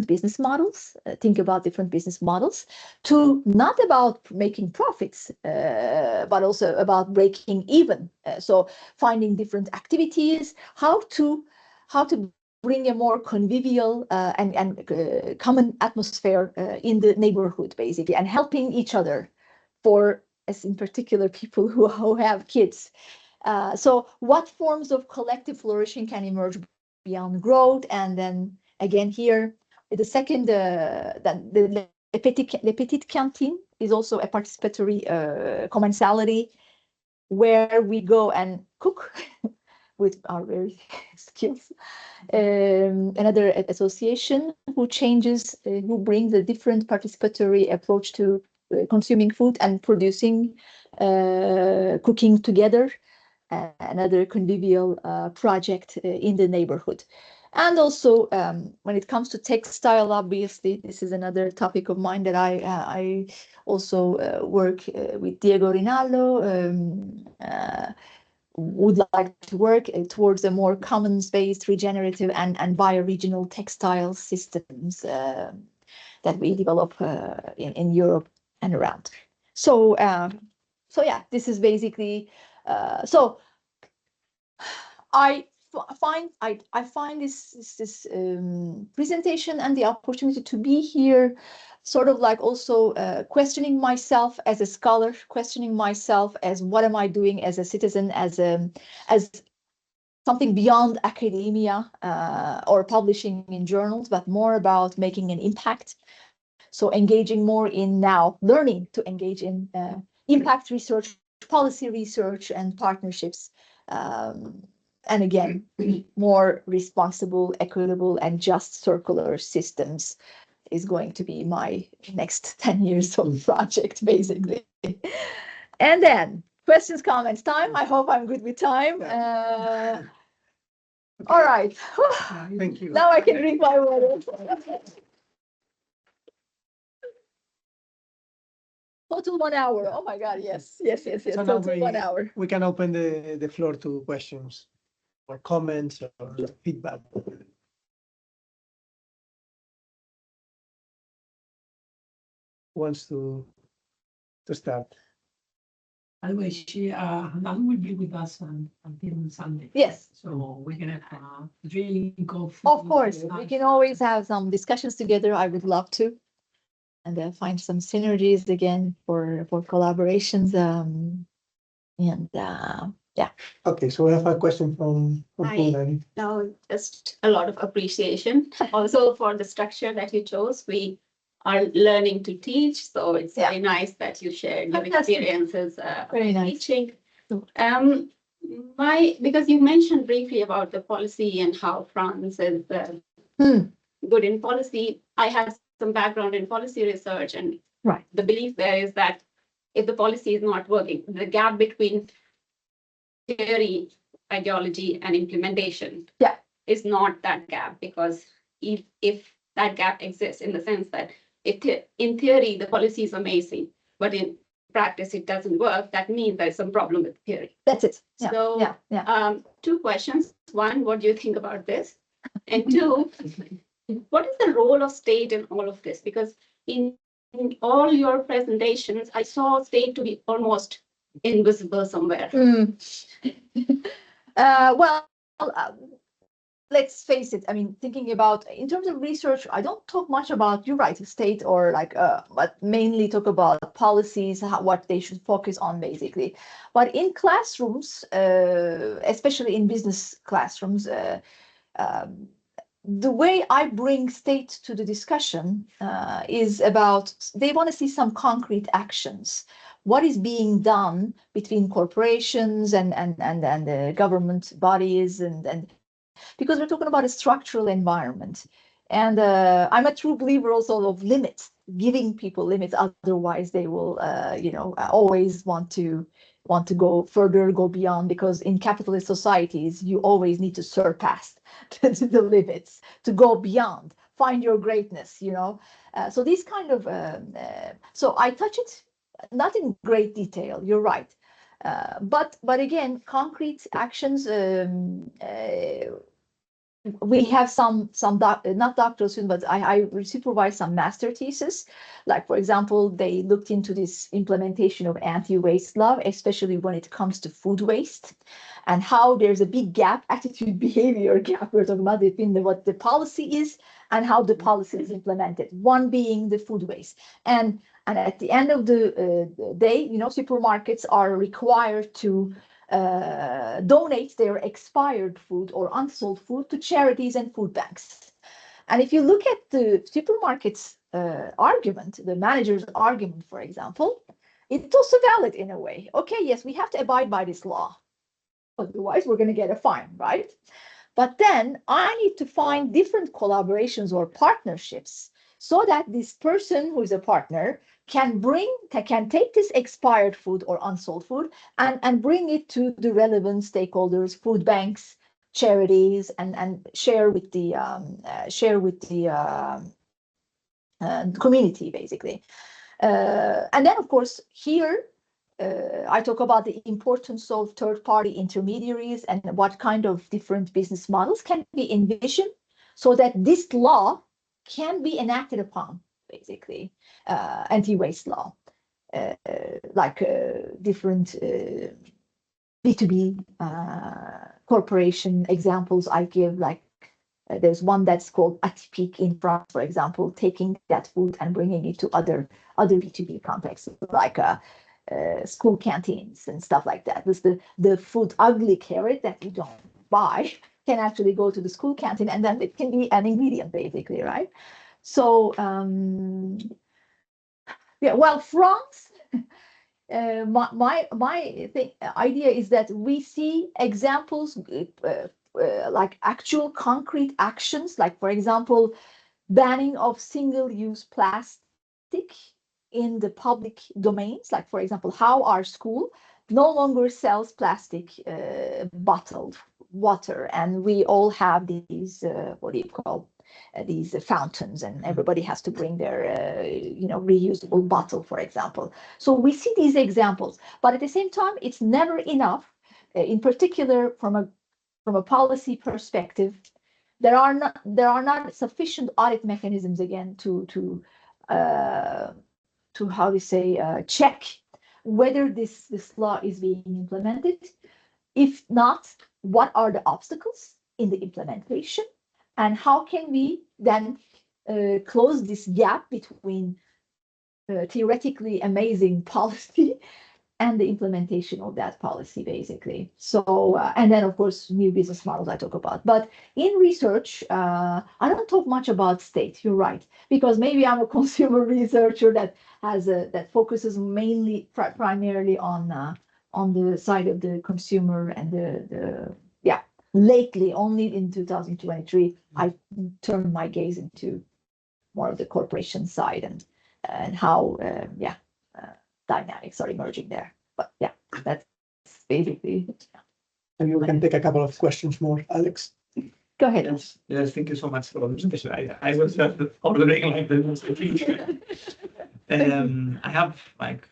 business models, think about different business models, to not about making profits, but also about breaking even. So finding different activities, how to bring a more convivial and common atmosphere in the neighborhood, basically, and helping each other, as in particular people who have kids. So what forms of collective flourishing can emerge beyond growth? And then again here, the second, the Le Petit Cantine is also a participatory commensality where we go and cook with our very skills. Another association who brings a different participatory approach to consuming food and producing, cooking together. Another convivial project in the neighborhood. And also, when it comes to textile, obviously, this is another topic of mine that I also work with Diego Rinaldo. Would like to work towards a more commons-based, regenerative, and bioregional textile systems that we develop in Europe and around. So yeah, this is basically. So I find this presentation and the opportunity to be here, sort of like also questioning myself as a scholar, questioning myself as what am I doing as a citizen, as something beyond academia or publishing in journals, but more about making an impact. So engaging more in now learning to engage in impact research, policy research, and partnerships. And again, more responsible, equitable, and just circular systems is going to be my next 10 years of project, basically. And then questions, comments, time. I hope I'm good with time. All right. Thank you. Now I can drink my water. Total 1 hour. Oh my God. Yes. So now Total 1 hour. we can open the floor to questions or comments or feedback. Who wants to start? By the way, Handan will be with us until Sunday. Yes. So we're gonna drink coffee. Of course, we can always have some discussions together. I would love to, and find some synergies again for collaborations. Yeah. Okay, so we have a question from Hi. Handan. No, just a lot of appreciation also for the structure that you chose. We are learning to teach, so it's very nice that you shared your Fantastic. experiences Very nice. teaching. Because you mentioned briefly about the policy and how France is good in policy. I have some background in policy research, and Right. the belief there is that if the policy is not working, the gap between theory, ideology, and implementation is not that gap, because if that gap exists in the sense that in theory the policy is amazing, but in practice it doesn't work, that means there's some problem with theory. That's it. So, two questions. One, what do you think about this? And two, what is the role of state in all of this? Because in all your presentations, I saw state to be almost invisible somewhere. Well, let's face it. I mean, thinking about in terms of research, I don't talk much about, you're right, state or but mainly talk about policies, what they should focus on, basically. But in classrooms, especially in business classrooms, the way I bring state to the discussion is about, they want to see some concrete actions. What is being done between corporations and the government bodies, and because we're talking about a structural environment. And I'm a true believer also of limits, giving people limits. Otherwise, they will, always want to go further, go beyond, because in capitalist societies, you always need to surpass the limits, to go beyond, find your greatness, So these kind of, so I touch it, not in great detail, you're right. But again, concrete actions, we have some not doctoral students, but I supervise some master thesis. Like, for example, they looked into this implementation of anti-waste law, especially when it comes to food waste, and how there's a big gap, attitude behavior gap we're talking about, between what the policy is and how the policy is implemented. One being the food waste. And at the end of the day, supermarkets are required to donate their expired food or unsold food to charities and food banks. And if you look at the supermarket's argument, the manager's argument, for example, it's also valid in a way. Okay, yes, we have to abide by this law. Otherwise, we're going to get a fine, right? But then I need to find different collaborations or partnerships so that this person who is a partner can take this expired food or unsold food and bring it to the relevant stakeholders, food banks, charities, and share with the community, basically. And then, of course, here I talk about the importance of third-party intermediaries and what kind of different business models can be envisioned so that this law can be enacted upon, basically, anti-waste law, like different B2B corporation examples I give, like there's one that's called Atipik in France, for example, taking that food and bringing it to other B2B contexts, like school canteens and stuff like that. This the food ugly carrot that you don't buy can actually go to the school canteen, and then it can be an ingredient basically, right? So yeah, well, France, my idea is that we see examples like actual concrete actions, like for example, banning of single-use plastic in the public domains, like for example, how our school no longer sells plastic bottled water, and we all have these what do you call these fountains, and everybody has to bring their reusable bottle, for example. So we see these examples, but at the same time, it's never enough. In particular, from a policy perspective, there are not sufficient audit mechanisms again to how to say check whether this law is being implemented. If not, what are the obstacles in the implementation, and how can we then close this gap between theoretically amazing policy and the implementation of that policy, basically. So, and then of course, new business models I talk about. But in research, I don't talk much about state. You're right, because maybe I'm a consumer researcher that focuses mainly primarily on the side of the consumer and the yeah. Lately, only in 2023, I turned my gaze into more of the corporation side and how dynamics are emerging there. But yeah, that's basically it. And you can take a couple of questions more, Alex. Go ahead. Yes, thank you so much for the presentation. I was just ordering like the most I have like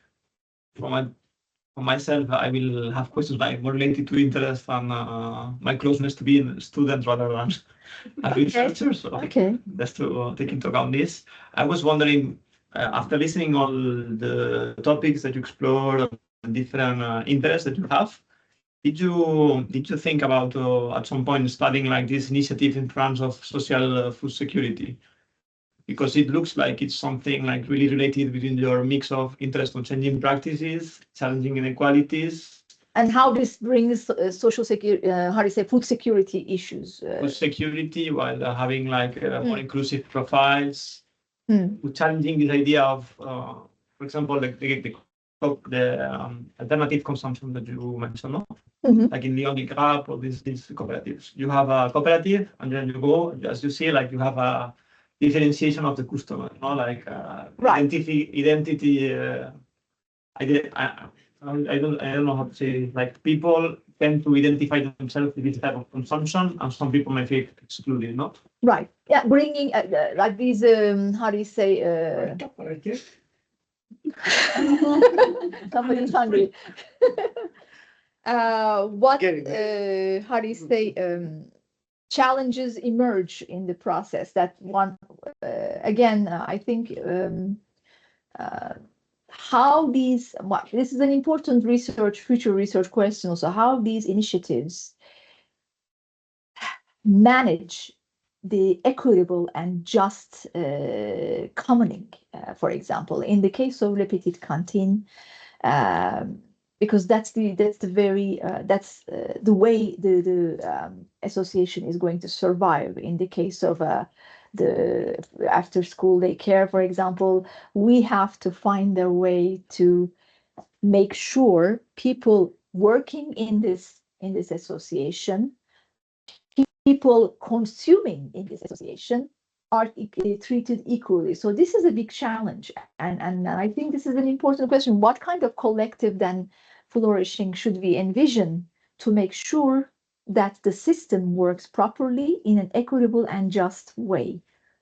for myself, I will have questions like more related to interest and my closeness to being a student rather than a researcher. So Okay. just to take into account this, I was wondering, after listening all the topics that you explore, different interests that you have, did you think about at some point studying like this initiative in France of social food security? Because it looks like it's something like really related within your mix of interest on changing practices, challenging inequalities. And how this brings social security, how do you say, food security issues? Food security while having like more inclusive profiles, challenging this idea of, for example, the alternative consumption that you mentioned, no? Like in Lyon, Grab, or these cooperatives. You have a cooperative, and then you go, as you see, like you have a differentiation of the customer, like Right. identity. I don't know how to say it. Like people tend to identify themselves with this type of consumption, and some people may feel excluded, no? Right. Yeah, bringing like these how do you say? Somebody's hungry. What how do you say? Challenges emerge in the process that one again I think how these this is an important future research question also, how these initiatives manage the equitable and just commoning, for example, in the case of Le Petit Cantine, because that's the way the association is going to survive. In the case of the after school daycare, for example, we have to find a way to make sure people working in this association, people consuming in this association, are treated equally. So this is a big challenge, and I think this is an important question. What kind of collective then flourishing should we envision to make sure that the system works properly in an equitable and just way?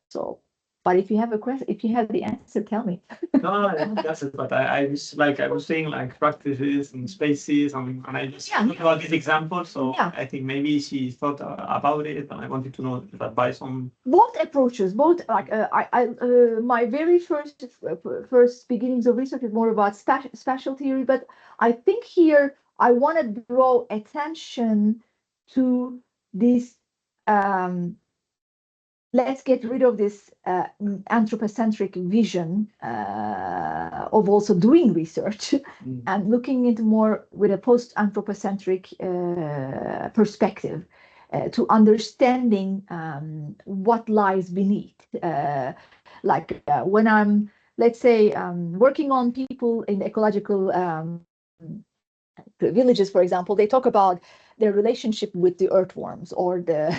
So, but if you have a question, if you have the answer, tell me. No, that's it. But I was saying like practices and spaces, and I just thought about this example. So I think maybe she thought about it, and I wanted to know the advice on both approaches. Both like my very first beginnings of research is more about spatial theory, but I think here I want to draw attention to this. Let's get rid of this anthropocentric vision of also doing research and looking into more with a post-anthropocentric perspective. to understanding what lies beneath. When I'm, let's say, working on people in ecological villages, for example, they talk about their relationship with the earthworms or the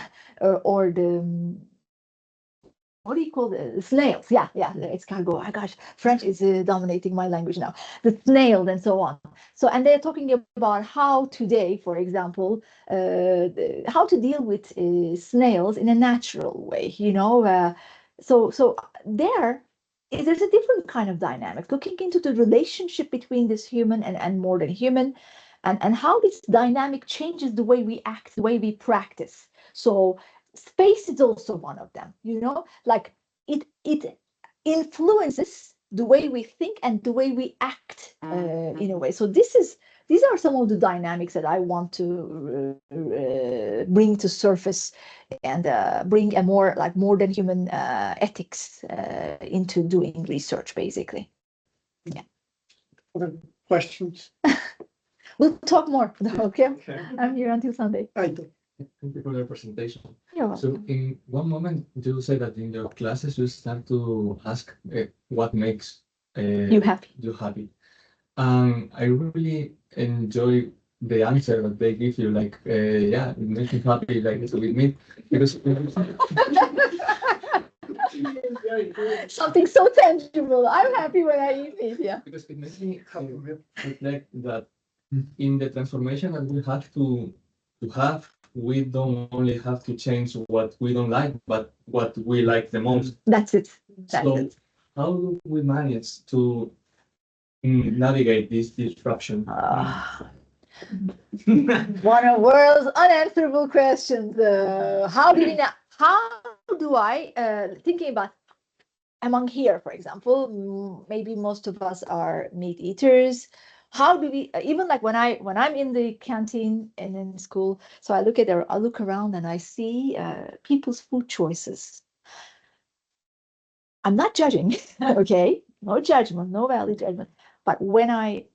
what do you call the snails? Yeah, it's cargo. Oh my gosh, French is dominating my language now. The snails and so on. So, and they're talking about how today, for example, how to deal with snails in a natural way. So there's a different kind of dynamic, looking into the relationship between this human and more than human, and how this dynamic changes the way we act, the way we practice. So space is also one of them, like it influences the way we think and the way we act in a way. So these are some of the dynamics that I want to bring to surface and bring a more than human ethics into doing research, basically. Yeah. Other questions? We'll talk more. Okay. Okay. I'm here until Sunday. I do. Thank you for the presentation. You're So welcome. in one moment, you say that in your classes, you start to ask what makes You happy? you happy. I really enjoy the answer that they give you, like, yeah, it makes me happy, like, to eat meat, because Something so tangible. I'm happy when I eat meat. Yeah. because it makes me reflect that in the transformation that we have to have, we don't only have to change what we don't like, but what we like the most. That's it. That's So it. how do we manage to navigate this disruption? One of the world's unanswerable questions. How do I thinking about among here, for example, maybe most of us are meat eaters. How do we even like when I'm in the canteen and in school? So I look around and I see people's food choices. I'm not judging, okay? No judgment, no valid judgment. But when I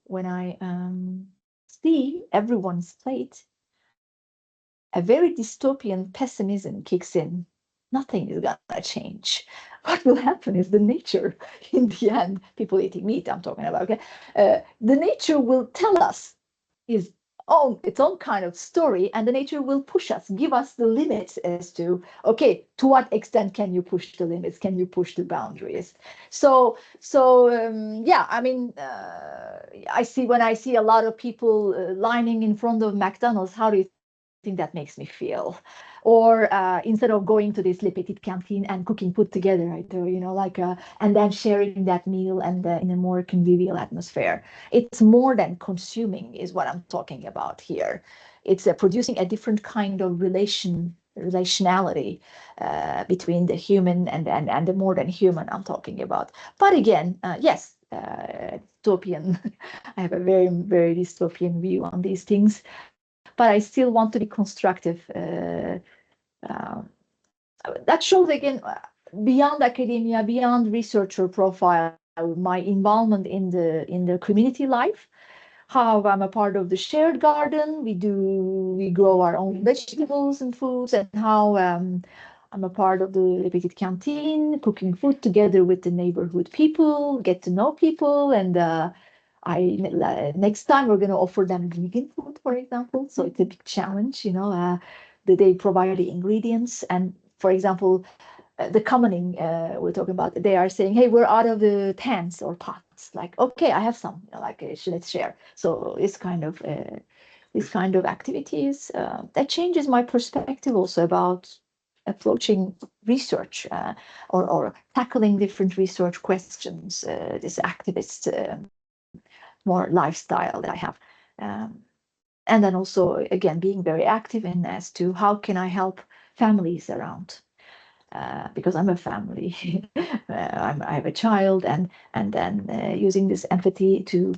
see everyone's plate, a very dystopian pessimism kicks in. Nothing is gonna change. What will happen is the nature, in the end, people eating meat, I'm talking about, okay? The nature will tell us its own kind of story, and the nature will push us, give us the limits as to, okay, to what extent can you push the limits? Can you push the boundaries? Yeah, I mean, when I see a lot of people lining in front of McDonald's, how do you think that makes me feel? Or instead of going to this Le Petit canteen and cooking food together, right? And then sharing that meal and in a more convivial atmosphere. It's more than consuming is what I'm talking about here. It's producing a different kind of relationality between the human and the more than human I'm talking about. But again, yes, dystopian. I have a very, very dystopian view on these things. But I still want to be constructive. That shows again, beyond academia, beyond researcher profile, my involvement in the community life. How I'm a part of the shared garden. We grow our own vegetables and foods, and how I'm a part of the Le Petit canteen, cooking food together with the neighborhood people, get to know people, and next time we're going to offer them vegan food, for example. So it's a big challenge, they provide the ingredients. And for example, the commoning we're talking about, they are saying, hey, we're out of the pans or pots. Like, okay, I have some, let's share. So this kind of activities, that changes my perspective also about approaching research or tackling different research questions, this activist more lifestyle that I have. And then also, again, being very active in as to how can I help families around. Because I'm a family, I have a child, and then using this empathy to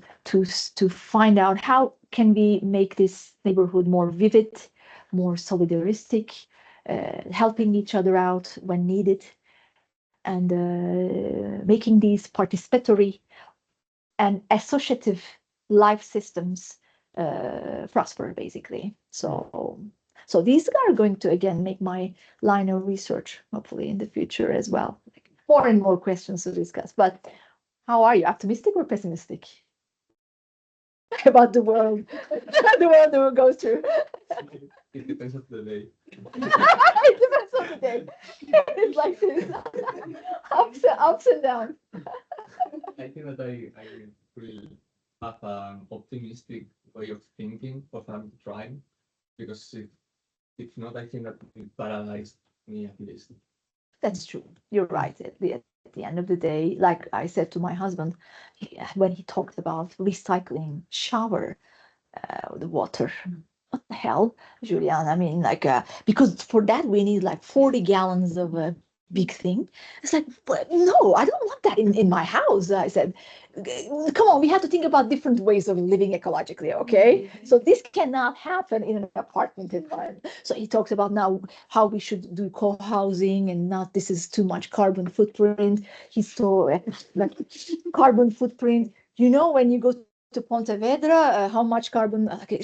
find out how can we make this neighborhood more vivid, more solidaristic, helping each other out when needed, and making these participatory and associative life systems prosper, basically. So So these are going to, again, make my line of research, hopefully in the future as well. Like, more and more questions to discuss. But how are you? Optimistic or pessimistic about the world? The world that will go through. It depends on the day. It depends on the day. It's like this. Ups and downs. I think that I will have an optimistic way of thinking of I'm trying, because if not, I think that it paralyzed me at least. That's true. You're right. At the end of the day, like I said to my husband, when he talked about recycling shower, the water. What the hell, Julian? I mean, like, because for that we need like 40 gallons of a big thing. It's like, but no, I don't want that in my house. I said, come on, we have to think about different ways of living ecologically, okay? So this cannot happen in an apartment environment. So he talks about now how we should do co-housing and not, this is too much carbon footprint. He saw like carbon footprint. You know, when you go to Pontevedra, how much carbon? Okay,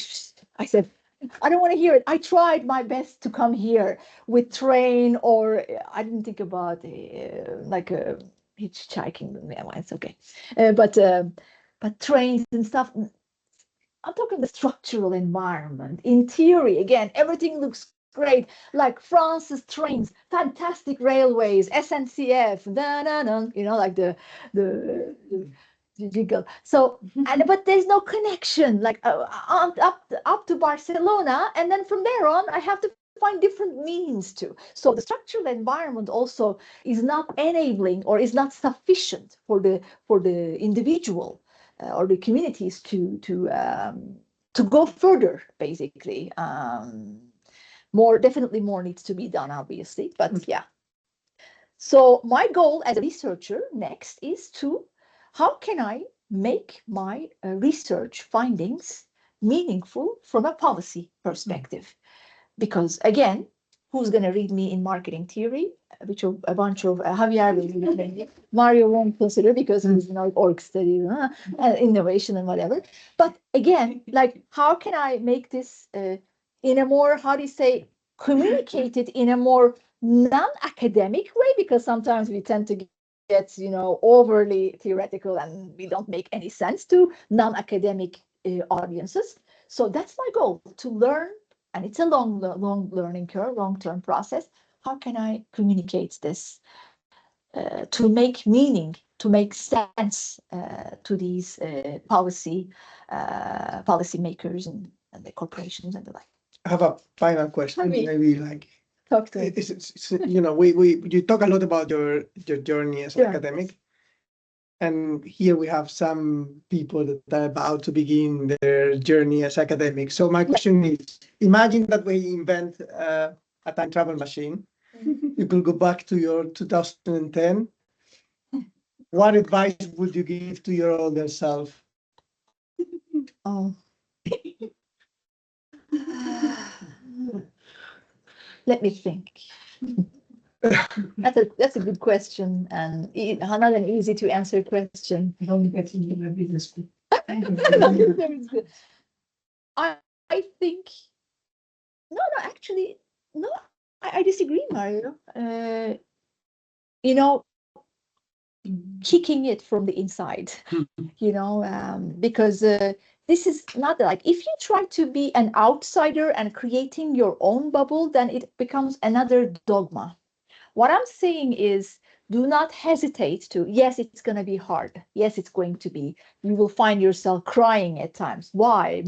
I said, I don't want to hear it. I tried my best to come here with train, or I didn't think about like hitchhiking. Yeah, well, it's okay, but trains and stuff. I'm talking the structural environment. In theory, again, everything looks great. Like France's trains, fantastic railways, SNCF, you know, like the jiggle. So, but there's no connection, like up to Barcelona, and then from there on, I have to find different means to. So the structural environment also is not enabling or is not sufficient for the individual or the communities to go further. Basically, definitely more needs to be done, obviously. But yeah. So my goal as a researcher next is to, how can I make my research findings meaningful from a policy perspective? Because again, who's going to read me in marketing theory, which a bunch of Javier will read, Mario won't consider because he's not org study, innovation and whatever. But again, like, how can I make this in a more, how do you say, communicated in a more non-academic way? Because sometimes we tend to get, you know, overly theoretical and we don't make any sense to non-academic audiences. So that's my goal, to learn. And it's a long learning curve, long-term process. How can I communicate this to make meaning, to make sense to these policy makers and the corporations and the like? I have a final question. Maybe like, talk to me. You know, you talk a lot about your journey as an academic, and here we have some people that are about to begin their journey as academics. So my question is, imagine that we invent a time travel machine. You could go back to your 2010. What advice would you give to your older self? Oh. Let me think. That's a good question, and not an easy to answer question. Don't get into my business school. I think actually no. I disagree, Mario. You know, kicking it from the inside. You know, because this is not like, if you try to be an outsider and creating your own bubble, then it becomes another dogma. What I'm saying is, do not hesitate to, yes, it's going to be hard. Yes, it's going to be, you will find yourself crying at times. Why?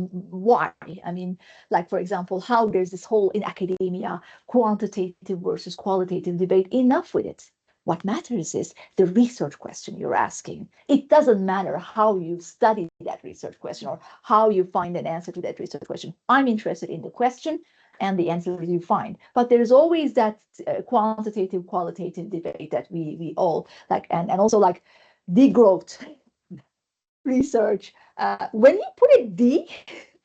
I mean, like, for example, how there's this whole, in academia, quantitative versus qualitative debate. Enough with it. What matters is the research question you're asking. It doesn't matter how you study that research question or how you find an answer to that research question. I'm interested in the question and the answer you find. But there's always that quantitative, qualitative debate that we all like, and also like degrowth research. When you put a D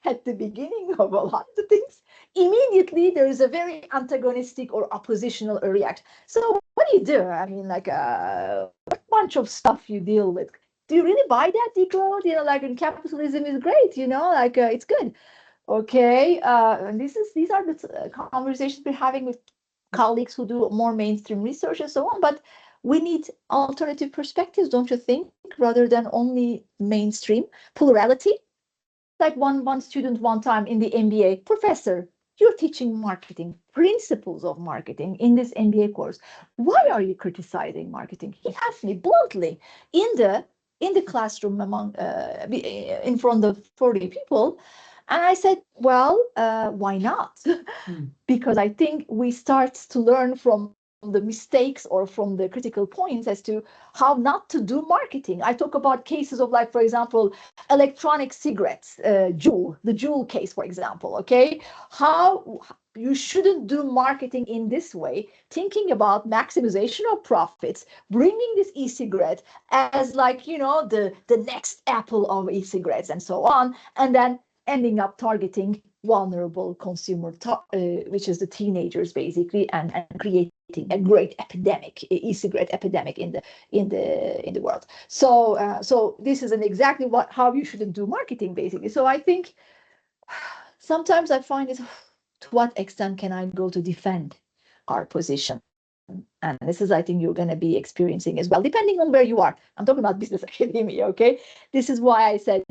at the beginning of a lot of the things, immediately there is a very antagonistic or oppositional reaction. So what do? I mean, like a bunch of stuff you deal with. Do you really buy that degrowth? You know, like, in capitalism is great, you know, like it's good. Okay, and these are the conversations we're having with colleagues who do more mainstream research and so on, but we need alternative perspectives, don't you think, rather than only mainstream plurality? Like one student one time in the MBA, professor, you're teaching marketing, principles of marketing in this MBA course. Why are you criticizing marketing? He asked me bluntly in the classroom in front of 40 people. And I said, well, why not? Because I think we start to learn from the mistakes or from the critical points as to how not to do marketing. I talk about cases of, like, for example, electronic cigarettes, the Juul case, for example, okay? How you shouldn't do marketing in this way, thinking about maximization of profits, bringing this e-cigarette as, like, the next Apple of e-cigarettes and so on, and then ending up targeting vulnerable consumer, which is the teenagers basically, and creating a great epidemic, e-cigarette epidemic in the world. So this is exactly how you shouldn't do marketing basically. So I think sometimes I find it, to what extent can I go to defend our position? And this is, I think, you're going to be experiencing as well, depending on where you are. I'm talking about business academia, okay? This is why I said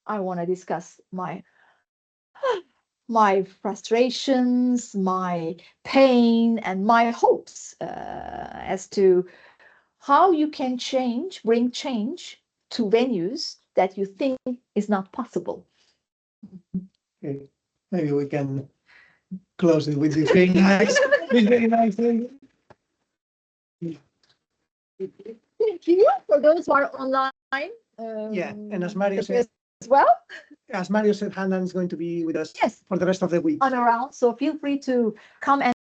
I want to discuss my frustrations, my pain, and my hopes as to how you can bring change to venues that you think is not possible. Okay. Maybe we can close it with this very nice, very nice thing. Thank you for those who are online. Yeah, and as Mario said, as well. As Mario said, Handan is going to be with us Yes. for the rest of the week. On around, so feel free to come and